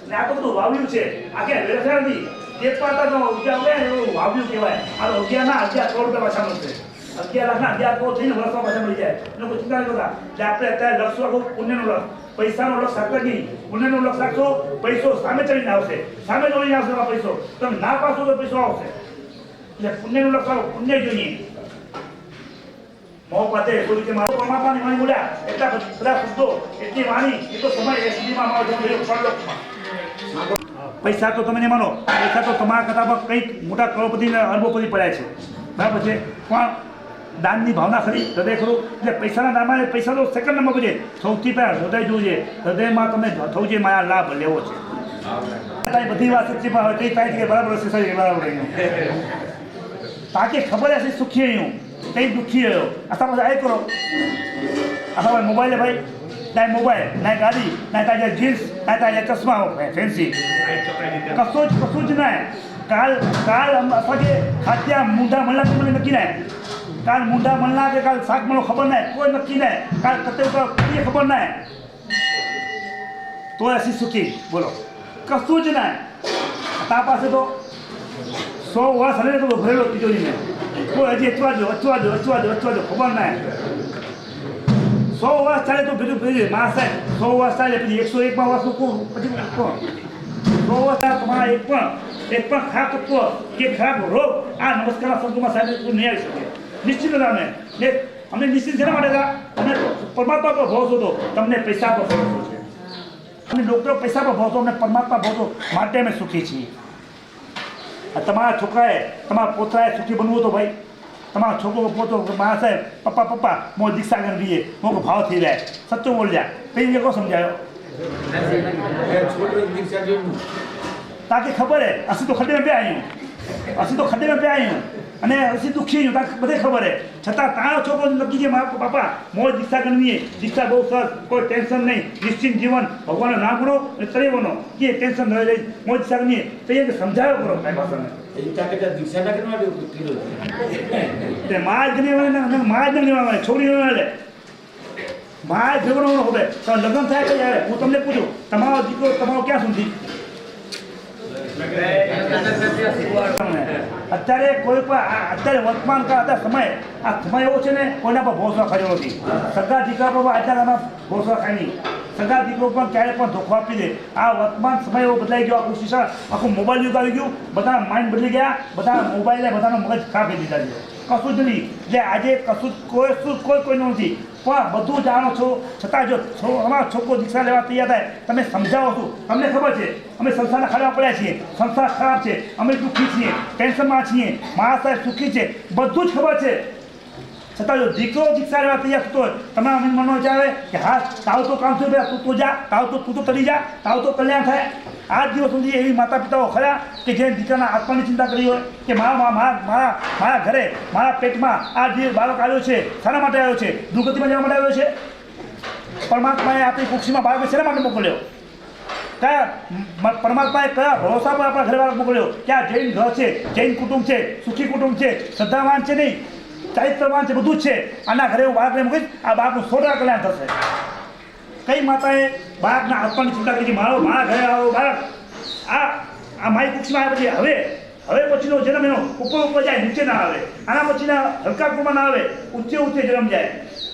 ને આ તો બધું વાવ્યું છે, આ ક્યાં વેરફેર નથી. એક પાતા તો ઉગ્યા હોય એવું વાવ્યું કહેવાય. આ ઉગ્યા ના 11 કરોડ રૂપિયા પાછા મળશે. 11 લાખના 11 કરોડ થઈને વર્ષમાં પાછા મળી જાય. એનો કોઈ ચિંતા નહીં કરતા. એટલે આપણે અત્યારે લક્ષ રાખો પુણ્યનો લક્ષ, પૈસાનો લક્ષ રાખતા નહીં. પુણ્યનો લક્ષ રાખશો પૈસો સામે ચડીને આવશે, સામે જોઈને આવશે પૈસો. તમે ના પાસો તો પૈસો આવશે. એટલે પુણ્યનું લક્ષ રાખો, પુણ્ય જોઈએ. મોહ પાતે કોઈ રીતે મારો પરમાત્માની વાણી બોલ્યા એટલા બધા શબ્દો એટલી વાણી એ તો સમય એ સુધીમાં મારો જન્મ પરલોકમાં. પૈસા તો તમે નહીં માનો, પૈસા તો તમારા કથામાં કંઈક મોટા કરોડપતિ ને અરબોપતિ પડ્યા છે, બરાબર છે. પણ દાનની ભાવના ખરી, હૃદય ખરું. એટલે પૈસાના દાનમાં પૈસા તો સેકન્ડ નંબર પર છે. સૌથી પહેલાં હૃદય જોવું છે. હૃદયમાં તમે થવું છે માયા લાભ લેવો છે. બધી વાત સચ્ચી પણ હવે કઈ થાય છે કે બરાબર હશે સાહેબ બરાબર તાકે ખબર હશે સુખી હું કઈ દુઃખી રહ્યો. આખા બધા એ કરો આખા મોબાઈલ ભાઈ ના મોબાઈલ ના ગાડી ના તાજા જીન્સ ના તાજા ચશ્મા ફેન્સી કશું જ ના. કાલ અસાંજે ખાદ્યા મૂંઢા મળના મને નક્કી ના. કાલ મૂંઢા મળના કે કાલ શાક મળો ખબર ના, કોઈ નક્કી ના. કાલ કતે કોઈ ખબર ના તો અસી સુખી બોલો કશું જ ના. તા પાસે તો 100 વર્ષ હલે તો ભરેલો તિજોરીને કોઈ હજી અચવા દો ખબર ના. 100 વર્ષ ચાલે તો ભેગું ભેગું મા સાહેબ 100 વર્ષ ચાલે પછી 101માં વર્ષ પછી 100 વર્ષ તમારા એક પણ ખરાબ તત્વ કે ખરાબ રોગ આ નમસ્કારના શબ્દોમાં સાહેબ નહીં આવી શકે. નિશ્ચિત અમે અમને નિશ્ચિત શેના માટે હતા? અમને પરમાત્મા પર ભરોસો હતો, તમને પૈસા પર ભરોસો છે. અમને ડૉક્ટર પૈસા પર ભરોસો, અમને પરમાત્મા ભરોસો માટે અમે સુખી છીએ. તમારા છોકરાએ તમારા પોતાએ સુખી બનવું તો ભાઈ તમારો છોકરો પોતો મારા સાહેબ પપ્પા પપ્પા મો દીક્ષા કરી દઈએ મોકો ભાવ થઈ જાય સચ્ચો બોલ જાય કઈ જગ્યા સમજાયો છોકરી દીક્ષા જેવું ताकि खबर है असि तो खड्डे में पे आई हूँ असि तो खड्डे में पे आई हूँ અને असि दुखी हूँ ताकि બધે ખબર है છતાં તારો છોકરો લખી છે મારા બાપા મોજ દીક્ષા કરવી દીક્ષા બહુ સરસ કોઈ ટેન્શન નહીં નિશ્ચિંત જીવન ભગવાનનો નામ ગુનો અને તરેવનો કે ટેન્શન ન રહી મોજ દીક્ષા કરવી તો એ સમજાયો કરો તારી ભાષાને દીક્ષા ના કરવા કીધું તે માજ ગણી માજ ગણી છોકરી લે માજ ઝઘડો હવે તો લગ્ન થાય કઈ આવે હું તમને પૂછું તમારો દીકરો તમારો ક્યાં સુધી અત્યારે કોઈ પણ અત્યારે વર્તમાન કાળ અત્યારે સમય આ સમય એવો છે ને કોઈના પર ભરોસો કર્યો નથી સગા દીકરા પર અત્યારે ભરોસો ખાય નહીં સગા દીકરો પણ ક્યારે પણ ધોખો આપી દે આ વર્તમાન સમય એવો બદલાઈ ગયો આખું શિક્ષણ આખું મોબાઈલ યુગ આવી ગયું બધા માઇન્ડ બદલી ગયા બધા મોબાઈલે બધાનો મગજ ખરાબ કરી દીધા છે કશું જ નહીં એટલે આજે કશું કોઈનું નથી પણ બધું જાણો છો છતાં જો અમારો છોકરો દીક્ષા લેવા તૈયાર થાય તમે સમજાવો છો અમને ખબર છે અમે સંસારના ખાડામાં પડ્યા છીએ સંસાર ખરાબ છે અમે દુઃખી છીએ ટેન્શનમાં છીએ મારા સાહેબ સુખી છે બધું જ ખબર છે છતાં જો દીકરો દીક્ષા લેવા તૈયાર થતો હોય તમારા મનમાં વિચારે કે હા તાવ તો કામ થયું તું તો જા તું તો તરી જા તાવ તો કલ્યાણ થાય આ દિવસ સુધી એવી માતા પિતાઓ ખરા કે જે દીકરાના આત્માની ચિંતા કરી હોય કે મારા ઘરે મારા પેટમાં આ જે બાળક આવ્યો છે શાના માટે આવ્યો છે દુર્ગતિમાં જવા માટે આવ્યો છે પરમાત્માએ આપણી કુક્ષીમાં બાળકને શેના માટે મોકલ્યો કયા પરમાત્માએ કયા ભરોસા પર આપણા ઘરે બાળક મોકલ્યો કે આ જૈન ઘર છે જૈન કુટુંબ છે સુખી કુટુંબ છે શ્રદ્ધાવાન છે નહીં ચારિત્રવાન છે બધું જ છે આના ઘરે હું બાળકને મૂકીશ આ બાળકનું 100% કલ્યાણ થશે કઈ માતાએ બાળકના આત્માની ચિંતા કરી મારા ઘરે આવો બાળક આ મારી કુક્ષમાં આવ્યા પછી હવે પછીનો જન્મ એનો ઉપર જાય નીચે ના આવે આના પછીના હલકા કુમાં ના આવે ઊંચે જન્મ જાય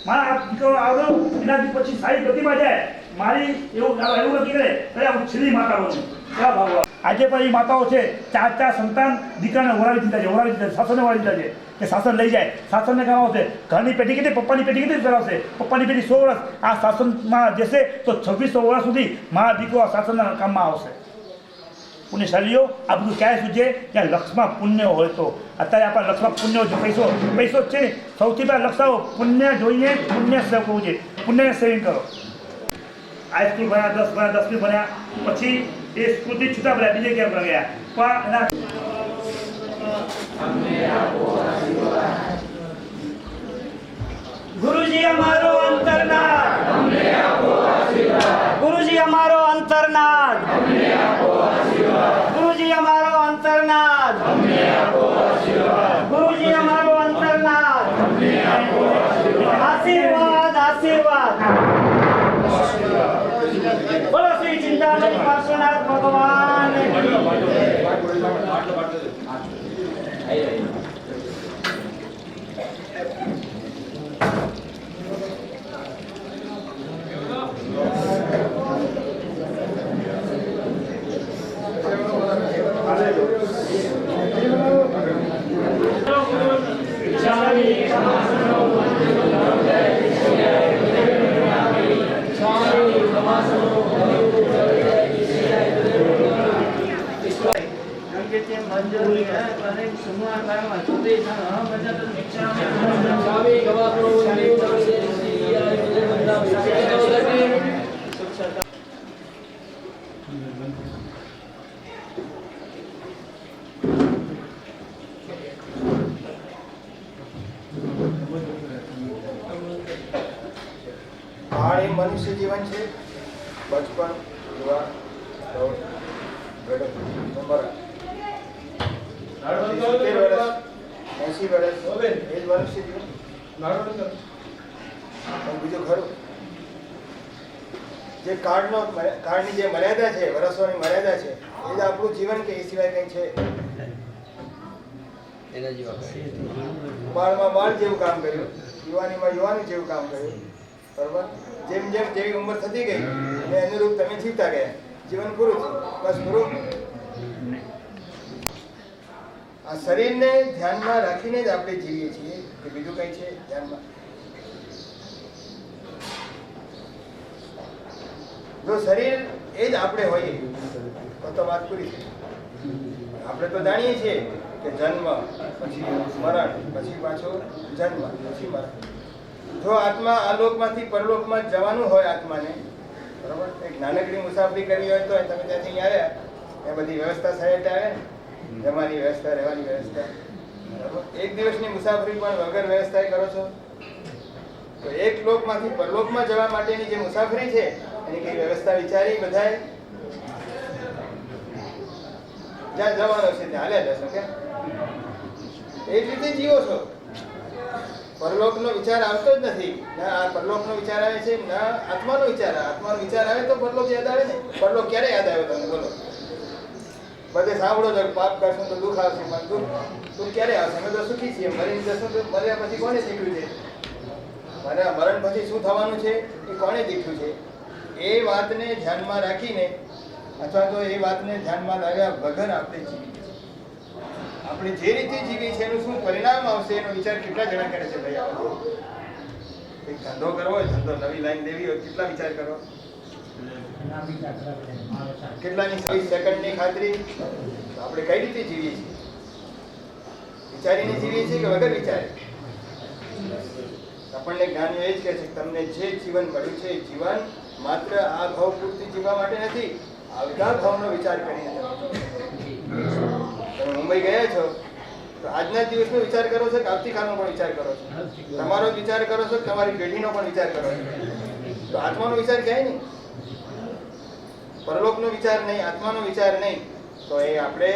મારા આ દીકરો આવ્યો એનાથી પછી સારી ગતિમાં જાય મારી એવું નક્કી કરે અરે હું છેલ્લી માતા છું ક્યાં ભાવ આજે પણ એ માતાઓ છે 4 સંતાન દીકરાને ઓરાવી દીધા છે શાસનને ઓરાવી દીધા છે કે શાસન લઈ જાય શાસનને કામ આવશે ઘરની પેટી કેટલી પપ્પાની પેટી કેટલી ચલાવશે પપ્પાની પેટી 100 વર્ષ આ શાસનમાં જશે તો 2600 વર્ષ સુધી મારા દીકરો આ શાસનના કામમાં આવશે પુણ્યશાલીઓ આ બધું ક્યારે સૂચે ત્યાં લક્ષમાં પુણ્ય હોય તો અત્યારે આપણા લક્ષમાં પુણ્ય જો પૈસો જ છે ને સૌથી પહેલાં લક્ષાવો પુણ્ય જોઈએ પુણ્ય સેવ કરવું છે પુણ્યને સેવિંગ કરો હાઈસ્કૂલ ભણ્યા 10મી ભણ્યા પછી એ સ્કૂલથી છૂટા પડ્યા બીજે ક્યાં ગયા પણ એના ગુરુજી અમારો અંતરનાથ ગુરુજી અમારો અંતરનાથ ગુરુજી અમારો અંતરનાથ ગુરુજી અમારો અંતરનાથ આશીર્વાદ બોલો શ્રી ચિંતામણી પાર્શ્વનાથ ભગવાન મનુષ્ય જીવન છે બચપન યુવા ગડપ ઉંમર 70 વર્ષ 80 વર્ષ એ જ મનુષ્ય જીવન બીજું ખરું જે કાળની જે મર્યાદા છે વર્ષોની મર્યાદા છે એ જ આપણું જીવન કે એ સિવાય કંઈ છે એના જેવા બાળમાં બાળ જેવું કામ કર્યું યુવાનીમાં યુવાની જેવું કામ કર્યું બરોબર જેમ જેવી ઉંમર થતી ગઈ અને અનુરૂપ તમે જીવતા ગયા જીવન પૂરું થયું બસ પૂરું આ શરીરને ધ્યાનમાં રાખીને જ આપણે જીવીએ છીએ કે બીજું કંઈ છે ધ્યાનમાં જો શરીર એ જ આપણે હોઈએ તો વાત પૂરી થઈ આપણે તો જાણીએ છીએ કે જન્મ પછી મરણ પછી પાછો જન્મ પછી મરણ. જો આત્મા આ લોકમાંથી પરલોકમાં જ જવાનું હોય આત્માને, બરાબર, એક નાનકડી મુસાફરી કરવી હોય તો તમે ત્યાંથી આવ્યા એ બધી વ્યવસ્થા સાહેબ આવે ને, જમવાની વ્યવસ્થા, રહેવાની વ્યવસ્થા, બરાબર. એક દિવસની મુસાફરી પણ વગર વ્યવસ્થા કરો છો તો એક લોકમાંથી પરલોકમાં જવા માટેની જે મુસાફરી છે એની કઈ વ્યવસ્થા વિચારી બધાએ? જ્યાં જવાનો છે ત્યાં હાલ્યા જશો કે એ જ રીતે જીવો છો. પરલોકનો વિચાર આવતો જ નથી. ના આ પરલોકનો વિચાર આવે છે, ના આત્માનો વિચાર. આત્માનો વિચાર આવે તો પરલોક યાદ આવે ને. પરલોક ક્યારે યાદ આવ્યો તમને બોલો? બધે સાંભળો છો પાપ કરશું તો દુઃખ આવશે, પણ દુઃખ ક્યારે આવશે? અમે તો સુખી છીએ. મરીને જશું તો મર્યા પછી કોને શીખ્યું છે? મરણ પછી શું થવાનું છે એ કોને દીખ્યું છે? એ વાતને ધ્યાનમાં રાખીને અથવા તો એ વાતને ધ્યાનમાં લાવ્યા વગર આપણે જીવીએ છીએ. આપણે જે રીતે જીવીએ છીએ એનું શું પરિણામ આવશે એનો વિચાર કેટલા જણા કરે છે ભાઈ? આપણે એક ધંધો કરવો હોય, ધંધો નવી લાઈન દેવી હોય, કેટલા વિચાર કરો? કેટલાની 20 સેકન્ડની ખાતરી આપણે કઈ રીતે જીવીએ છીએ? વિચારીને જીવીએ છીએ કે વગર વિચારે? આપણને જ્ઞાનીઓ એ જ કહે છે કે તમને જે જીવન મળ્યું છે એ જીવન માત્ર આ ભાવ પૂરતી જીવવા માટે નથી, આવતા ભાવનો વિચાર કરીને. તમે મુંબઈ ગયા છો તો આજના દિવસનો વિચાર કરો છો કે આવતીકાલનો પણ વિચાર કરો છો? તમારો જ વિચાર કરો છો કે તમારી પેઢીનો પણ વિચાર કરો છો? તો આત્માનો વિચાર ક્યાંય નહીં, પરલોકનો વિચાર નહીં, આત્માનો વિચાર નહીં, તો એ આપણે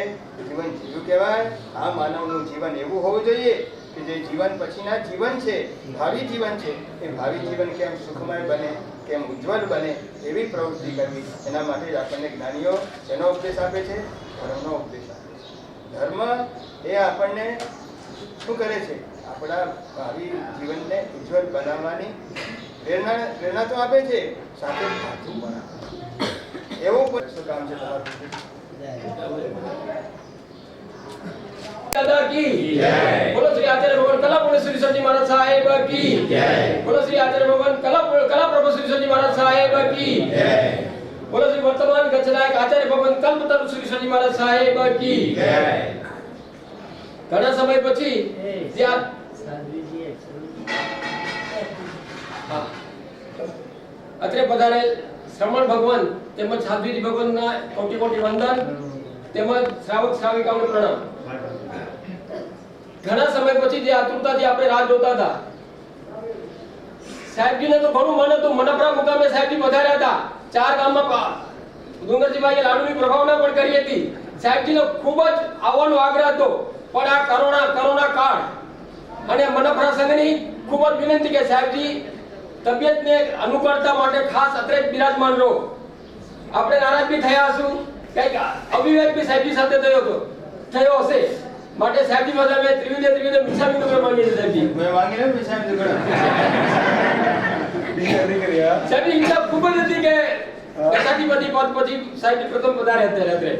જીવન જીવ્યું કહેવાય? આ માનવનું જીવન એવું હોવું જોઈએ કે જે જીવન પછીના જીવન છે, ભાવિ જીવન છે, એ ભાવિ જીવન કેમ સુખમય બને, કેમ ઉજ્જવલ બને એવી પ્રવૃત્તિ કરવી. એના માટે જ આપણને જ્ઞાનીઓ એનો ઉપદેશ આપે છે, ધર્મનો ઉપદેશ આપે છે. ધર્મ એ આપણને શું કરે છે? આપણા ભાવિ જીવનને ઉજ્જવલ બનાવવાની પ્રેરણા તો આપે છે, સાથે પાછું પણ આપે છે. એવું શું કામ છે તમારું? દાદા કી જય. બોલો શ્રી આચાર્ય ભગવાન કલા પુણ્ય શ્રી મહારાજ સાહેબ કી જય. બોલો શ્રી આચાર્ય ભગવાન કલા પ્રભુ શ્રી મહારાજ સાહેબ કી જય. બોલો શ્રી વર્તમાન ગચ્છનાયક આચાર્ય ભગવાન કલ્પતરુ શ્રી મહારાજ સાહેબ કી જય. ઘણા સમય પછી જ્યાં અત્રે પધારે શ્રમણ ભગવાન તેમજ સાધ્વીજી ભગવાનના કોટી કોટી વંદન તેમજ શ્રાવક શ્રાવિકાઓને પ્રણામ. ઘણા સમય પછી જે આતુરતાથી આપણે રાહ જોતા હતા, સાહેબજીને તો ઘણું મન હતું. મનપરા મુકામે સાહેબજી પધાર્યા હતા. 4 ગામમાં ડુંગરજીભાઈએ લાડુની પ્રભાવના પણ કરી હતી. સાહેબજીનો ખૂબ જ આવવાનો આગ્રહ હતો, પણ આ કરોના કાળ અને મનપરા સંઘની ખૂબ જ વિનંતી કે સાહેબજી તબિયતને અનુકૂળતા માટે ખાસ અત્રે જ બિરાજમાન રહો. આપણે નારાજ બી થયા હશું, કંઈક અવિવેક બી સાહેબજી સાથે થયો હશે, માટે સાહેબજી પાસે અમે ત્રિવિધ મિસામી નગર માંગીએ છીએ. સાહેબજી મેં માંગી લે મિસામી નગર. સાહેબની ઈચ્છા ખૂબ જ હતી કે દશાધિપતિ પદ પછી સાહેબજી પ્રથમ પધારે અત્યારે અત્રે.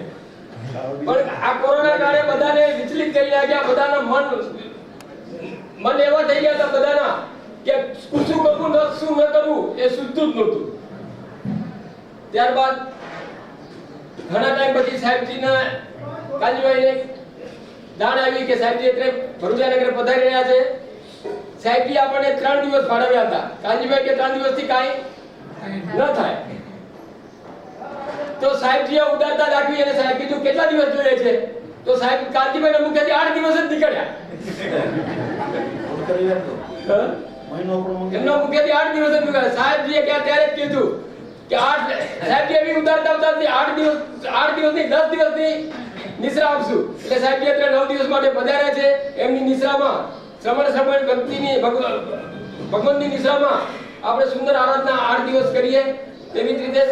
પણ આ કોરોના કાળે બધાને વિચલિત કરી નાખ્યા. બધાના મન એવા થઈ ગયા હતા બધાના કે શું કરવું શું ન કરવું એ સૂચતું જ નહોતું. ત્યારબાદ ઘણા ટાઈમ પછી સાહેબજીના કાજીભાઈને જાણ આવી કે સાહેબજી અત્યારે ભરૂચા નગરે પધારી રહ્યા છે. સાહેબજી આપણને 3 દિવસ ફાળવ્યા હતા. કાજીભાઈ કે 3 દિવસથી કાંઈ ન થાય. તો સાહેબજીએ ઉદારતા દાખવી અને સાહેબ કીધું કેટલા દિવસ જોઈએ છે? તો સાહેબ કાજીભાઈના મુખ્યથી 8 દિવસ જ નીકળ્યા. એમનો મુખ્યથી 8 દિવસ જ નીકળ્યા. સાહેબજીએ કે ત્યારે જ કીધું કે સાહેબજી એવી ઉદારતા ઉતારતી 8 દિવસની 10 દિવસની નિશ્રા આપશું. એટલે સાહેબજી અત્યારે 9 દિવસ માટે પધાર્યા છે. એમની નિશ્રામાં શ્રમણ ભક્તિની ભગવાનની નિશ્રામાં આપણે સુંદર આરાધના 8 દિવસ કરીએ. તેવી જ રીતે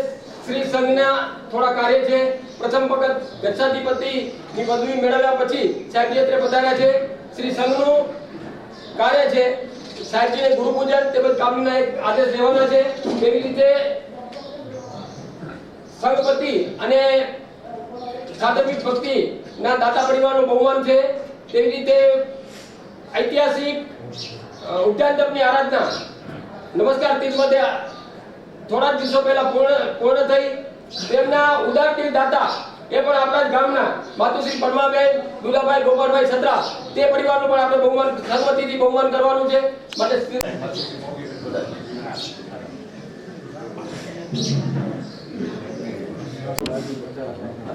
શ્રી સંઘના થોડા કાર્ય છે. પ્રથમ વખત ગચ્છાધિપતિની પદવી મેળવ્યા પછી સાહેબજી અત્યારે પધાર્યા છે. શ્રી સંઘનું કાર્ય છે. સાહેબજીને ગુરુ પૂજન તેમજ કામના એક આદેશ લેવાના છે. તેવી રીતે સંઘપતિ અને સાધવિક ભક્તિના દાતા પરિવારનો બહુમાન છે. તેવી રીતે ઐતિહાસિક ઉદ્યાન તપની આરાધના નમસ્કાર તીર્થમાં થોડા દિવસો પહેલા પૂર્ણ થઈ. તેમના ઉદાર દાતા એ પણ આપણા જ ગામના માતુશ્રી પદ્માબેન દુલાભાઈ ગોપાલભાઈ સત્રા તે પરિવારનું પણ આપણે બહુમાન સર્વતિથી બહુમાન કરવાનું છે માટે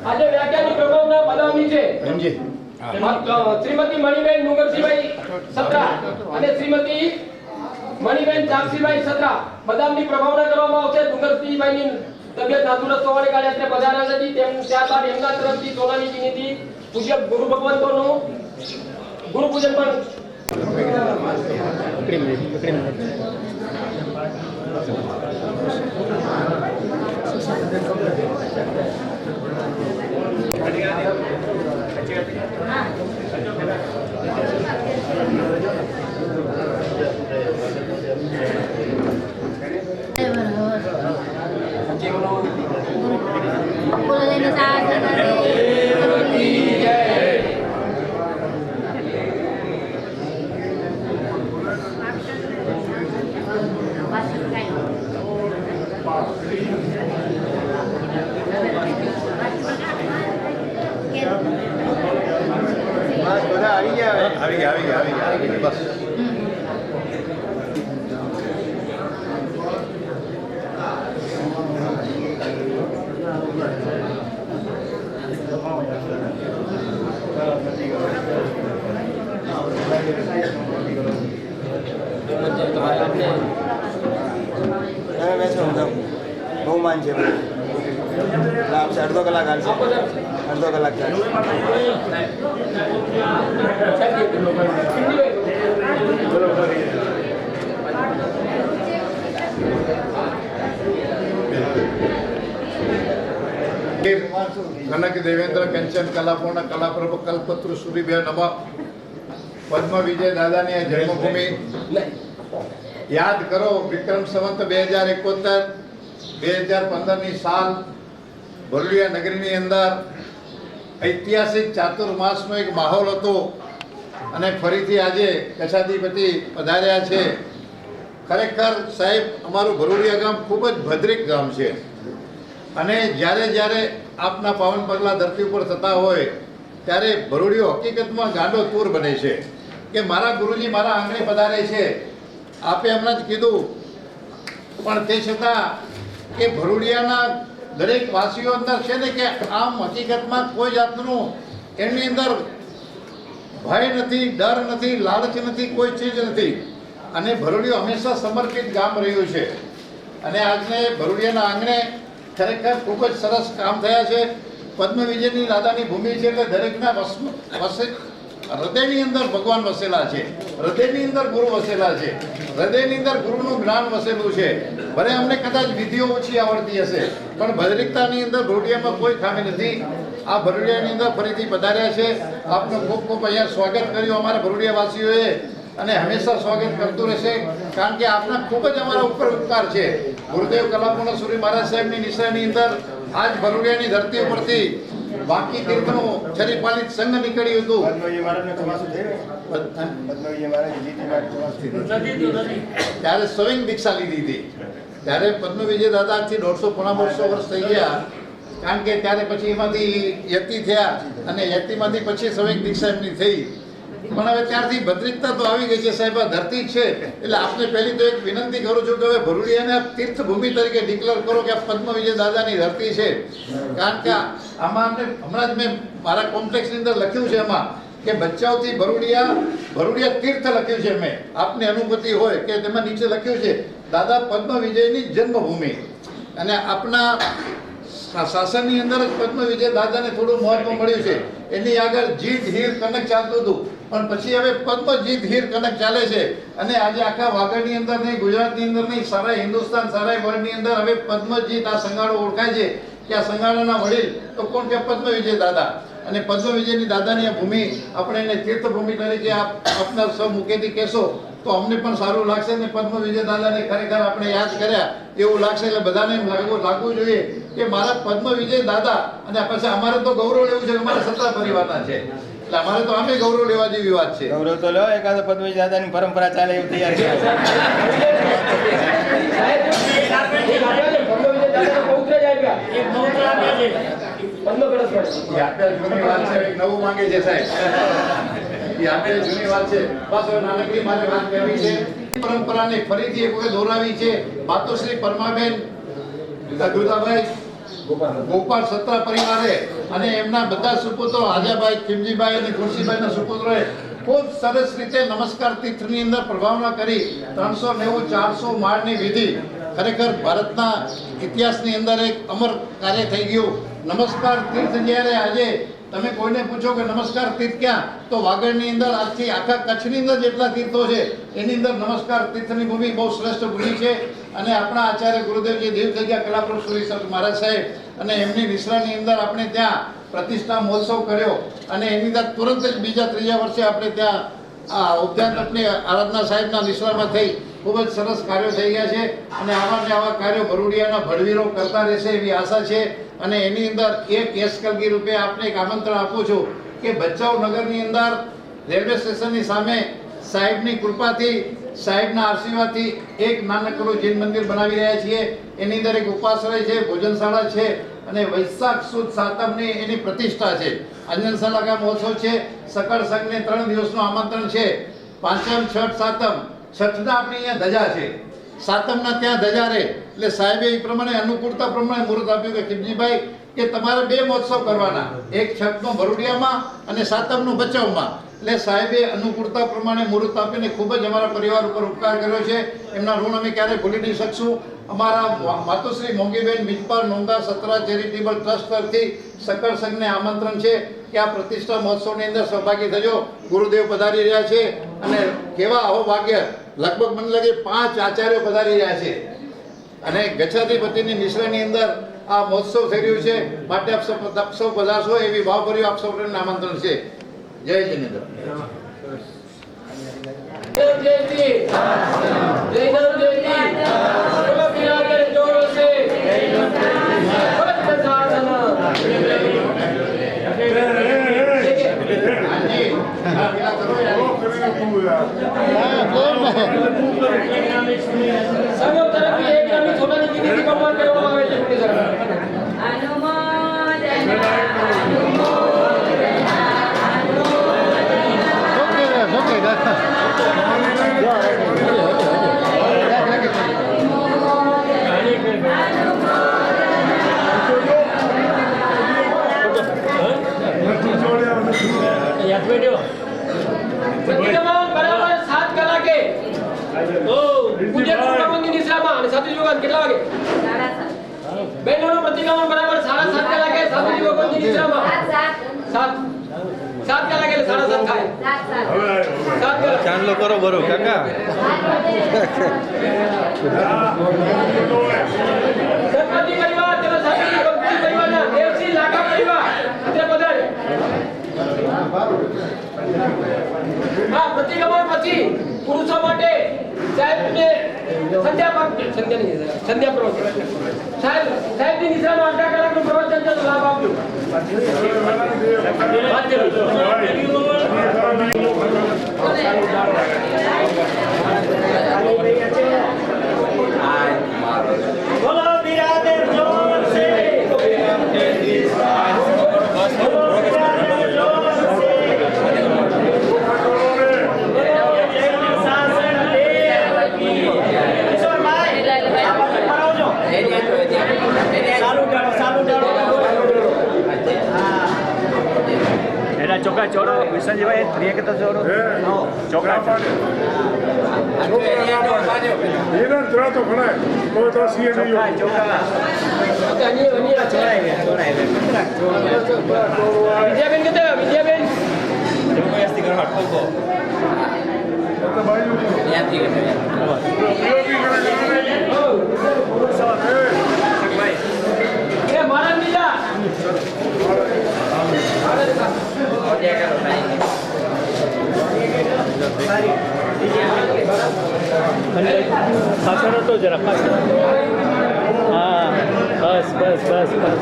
આજે વ્યાખ્યાની પ્રભાવના પદાવની છે શ્રીમતી મણિબેન ડુંગરસિંહભાઈ સત્રા અને શ્રીમતી મણિબેન ચાપસીભાઈ સત્રા બદામની પ્રભાવના કરવામાં આવશે. ડુંગરસિંહભાઈની તબિયત નાદુરસ્ત હોવાને કારણે અત્યારે પધાર્યા નથી. ત્યારબાદ એમના તરફથી સોનાની નીતિ પૂજ્ય ગુરુ ભગવંતોનું ગુરુ પૂજન પણ બહુમાન છે અડધો કલાક હાલશે. અડધો કલાક કનક દેવેન્દ્ર કંચન કલાપૂર્ણ કલાપ્રભ કલ્પતરુ સૂરીબે નમ પદ્મ વિજય દાદાની આ જન્મભૂમિ યાદ કરો. વિક્રમ સંવત 2071 2015ની સાલ ભરૂડિયા નગરીની અંદર ઐતિહાસિક ચાતુર્માસનો એક માહોલ હતો અને ફરીથી આજે કચ્છાધિપતિ પધાર્યા છે. ખરેખર સાહેબ અમારું ભરૂડિયા ગામ ખૂબ જ ભદ્રિક ગામ છે અને જ્યારે જ્યારે આપના પાવન પગલા ધરતી ઉપર થતા હોય ત્યારે ભરૂડિયો હકીકતમાં ગાંડો તૂર બને છે કે મારા ગુરુજી મારા આંગણે પધારે છે. આપે હમણાં જ કીધું પણ તે છતાં કે ભરૂડિયાના દરેક વાસીઓ અંદર છે ને કે આમ હકીકતમાં કોઈ જાતનું એમની અંદર ભય નથી, ડર નથી, લાલચ નથી, કોઈ ચીજ નથી અને ભરૂડિયો હંમેશા સમર્પિત ગામ રહ્યું છે અને આજને ભરૂડિયાના આંગણે ખરેખર ખૂબ જ સરસ કામ થયા છે. પદ્મ વિજયની દાદાની ભૂમિ છે એટલે દરેકના હૃદયની અંદર ભગવાન વસેલા છે, હૃદયની અંદર ગુરુ વસેલા છે, હૃદયની અંદર ગુરુનું જ્ઞાન વસેલું છે. ભલે અમને કદાચ વિધિઓ ઓછી આવડતી હશે પણ ભદ્રિકતાની અંદર ભરૂડિયામાં કોઈ ખામી નથી. આ ભરૂડિયાની અંદર ફરીથી પધાર્યા છે. આપનું ખૂબ ખૂબ અહીંયા સ્વાગત કર્યું અમારા ભરૂડિયાવાસીઓએ અને હંમેશા સ્વાગત કરતું રહેશે કારણ કે આપના ખૂબ જ અમારા ઉપર ઉપકાર છે. ગુરુદેવ કલાપૂર્ણ સૂરી મહારાજ સાહેબની નિશાની અંદર આજ ભરૂડિયાની ધરતી ઉપરથી બાકી તીર્થનું છરીપાલિત સંઘ નીકળ્યું હતું. ત્યારે સ્વયં દીક્ષા લીધી હતી. ત્યારે પદ્મ વિજય દાદાથી 150 વર્ષ થઈ ગયા કારણ કે ત્યારે પછી એમાંથી યતિ થયા અને યતિમાંથી પછી સ્વયં દીક્ષા એમની થઈ. પણ હવે ત્યારથી ભદ્રિકતા તો આવી ગઈ છે સાહેબ. આ ધરતી છે એટલે આપને પહેલી તો એક વિનંતી કરું છું કે હવે ભરૂડિયાને તીર્થભૂમિ તરીકે ડિક્લેર કરો કે આ પદ્મ વિજય દાદાની ધરતી છે. કારણ કે આમાં અમને હમણાં જ મેં મારા કોમ્પ્લેક્સની અંદર લખ્યું છે એમાં કે બચ્ચાઓથી ભરૂડિયા તીર્થ લખ્યું છે મેં. આપને અનુભૂતિ હોય કે તેમાં નીચે લખ્યું છે દાદા પદ્મ વિજયની જન્મભૂમિ અને આપના શાસનની અંદર જ પદ્મ વિજય દાદાને થોડું મહત્વ મળ્યું છે. એની આગળ જીત હીર કનક ચાલતું હતું પણ પછી હવે પદ્મ જીત હીર કનક ચાલે છે અને આજે આખા વાગડની અંદર નહીં, ગુજરાતની અંદર નહીં, સારા હિન્દુસ્તાન સારા વર્લ્ડની અંદર હવે પદ્મજીત આ સંગાડો ઓળખાય છે કે આ સંગાડાના વડીલ તો કોણ કે પદ્મ વિજય દાદા. અને પદ્મ વિજયની દાદાની આ ભૂમિ આપણે એને તીર્થભૂમિ તરીકે આપના સૌ મુખેથી કહેશો તો અમને પણ સારું લાગશે ને પદ્મ વિજય દાદાને ખરેખર આપણે યાદ કર્યા એવું લાગશે. એટલે બધાને લાગવું જોઈએ કે મારા પદ્મ વિજય દાદા અને પછી અમારે તો ગૌરવ લેવું છે કે અમારા સત્તા પરિવારના છે એટલે અમારે તો આમે ગૌરવ લેવા જેવી વાત છે. ગૌરવ તો લો એકાદ પદ્મ વિજય દાદાની પરંપરા ચાલે એવું તૈયાર છે. પદ્મ વિજય દાદાના પૌત્ર જ આવ્યા. પદ્મ કળશ એ આપણે જૂની વાત છે, એક નવું માંગે છે સાહેબ. એ આપણે જૂની વાત છે. બસ હવે નાનકડી મારે વાત કરવી છે. પરંપરાને ફરીથી એક વખત દોહરાવી છે. માતુશ્રી પરમાબેન દુદાભાઈ ગોપાલ સત્રા પરિવારે અને એમના બધા સુપુત્રો હાજાભાઈ, ખીમજીભાઈ અને ખુરશીભાઈના સુપુત્રોએ ખૂબ સરસ રીતે નમસ્કાર તીર્થની અંદર પ્રભાવના કરી 390 400 માળની વિધિ ખરેખર ભારતના ઇતિહાસની અંદર એક અમર કાર્ય થઈ ગયું. નમસ્કાર તીર્થ જ્યારે આજે તમે કોઈને પૂછો કે નમસ્કાર તીર્થ ક્યાં, તો વાગડની અંદર આજથી આખા કચ્છની અંદર જેટલા તીર્થો છે એની અંદર નમસ્કાર તીર્થની ભૂમિ બહુ શ્રેષ્ઠ ભૂમિ છે. અને આપણા આચાર્ય ગુરુદેવજી દેવ જગ્યા કલાપુરુષ સુરી સંત મહારાજ સાહેબ અને એમની નિશ્રાની અંદર આપણે ત્યાં પ્રતિષ્ઠા મહોત્સવ કર્યો અને એની અંદર તુરંત જ બીજા ત્રીજા વર્ષે આપણે ત્યાં આ ઉદ્યાન તપની આરાધના સાહેબના નિશ્રામાં થઈ ખૂબ જ સરસ કાર્યો થઈ ગયા છે. અને આવા ને આવા કાર્યો ભરૂડિયાના ભડવીરો કરતા રહેશે એવી આશા છે. અને એની અંદર એક યશકલગી રૂપે આપને એક આમંત્રણ આપું છું કે ભચાઉ નગરની અંદર રેલવે સ્ટેશનની સામે સાહેબની કૃપાથી, સાહેબના આશીર્વાદથી એક નાનકડું જૈન મંદિર બનાવી રહ્યા છીએ. એની અંદર એક ઉપાશ્રય છે, ભોજનશાળા છે અને વૈશાખ સુદ સાતમની એની પ્રતિષ્ઠા છે. અંજનશાળા કા મહોત્સવ છે. સકળ સંઘને 3 દિવસનું આમંત્રણ છે. પાંચમ, છઠ, સાતમ. છઠના આપણી અહીંયા ધજા છે, સાતમના ત્યાં ધજા રહે. એટલે સાહેબે એ પ્રમાણે અનુકૂળતા પ્રમાણે મુહૂર્ત આપ્યું કે ખીમજીભાઈ કે તમારે 2 મહોત્સવ કરવાના, એક છઠનો ભરૂડિયામાં અને સાતમનું ભચાઉમાં. એટલે સાહેબે અનુકૂળતા પ્રમાણે મુહૂર્ત આપીને ખૂબ જ અમારા પરિવાર ઉપર ઉપકાર કર્યો છે. એમના ઋણ અમે ક્યારેય ભૂલી નહીં શકશું. અમારા માતુશ્રી મોંઘીબેન મિજપાલ નોંગા સત્રા ચેરિટેબલ ટ્રસ્ટ તરફથી સકળ સંઘને આમંત્રણ છે કે આ પ્રતિષ્ઠા મહોત્સવની અંદર સહભાગી થજો. ગુરુદેવ પધારી રહ્યા છે અને કેવા અહો ભાગ્ય, લગભગ મને લાગે 5 આચાર્યો પધારી રહ્યા છે અને ગચ્છાધિપતિની નિશ્રાની અંદર આ મહોત્સવ થઈ રહ્યું છે. માટે આપ સૌ પધારશો એવી ભાવભર્યું આપ સૌને આમંત્રણ છે. જય જિનેન્દ્ર. કેટલા વાગે? બહેનોનો પ્રતિક્રમણ બરાબર 7:30 કલાકે સાધુજી ભગવાનની નિદ્રામાં 7 કલાકે એટલે 7:30 થાય. 7 કલાક ચાંદલો કરો બરો કાકા. ગણપતિ પરિવાર, તેનો સાધુજી ભક્તિ પરિવારના દેવસિંહ લાખા પરિવાર અત્યારે પધારે. હા, પ્રતિક્રમણ પછી પુરુષો માટે સાહેબને સંધ્યા પ્રવચન સાહેબની નિશામાં 8 કલાકનું પ્રવચન છે તો લાભ આપ્યો. બોલો બિરાદર જોર સે, ચોકા ચોરો વિસનજીભાઈ પ્રિય કે તો ચોરો ચોકા વિદ્યાબેન કે વિદ્યાબેન મારા બીજા પાછળ હતો જરા પાછળ. હા બસ બસ બસ બસ.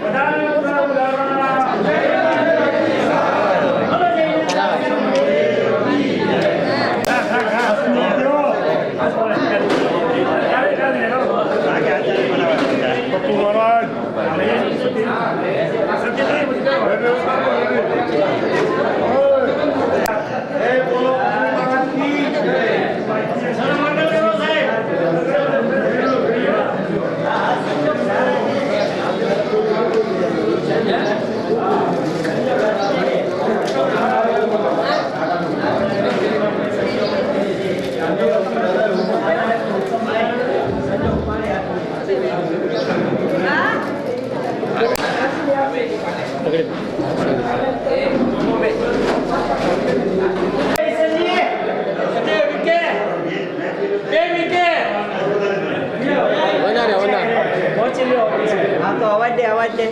બધા પહોંચી લ્યો હા તો અવાજ દે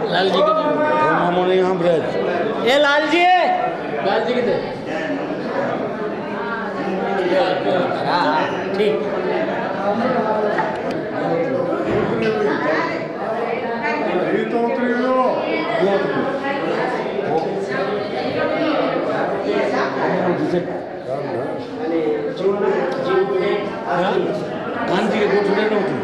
લાલજી મામો નહીં સાંભળે એ લાલજી કીધે હા ઠીક કાનજી ગોઠવે નહોતું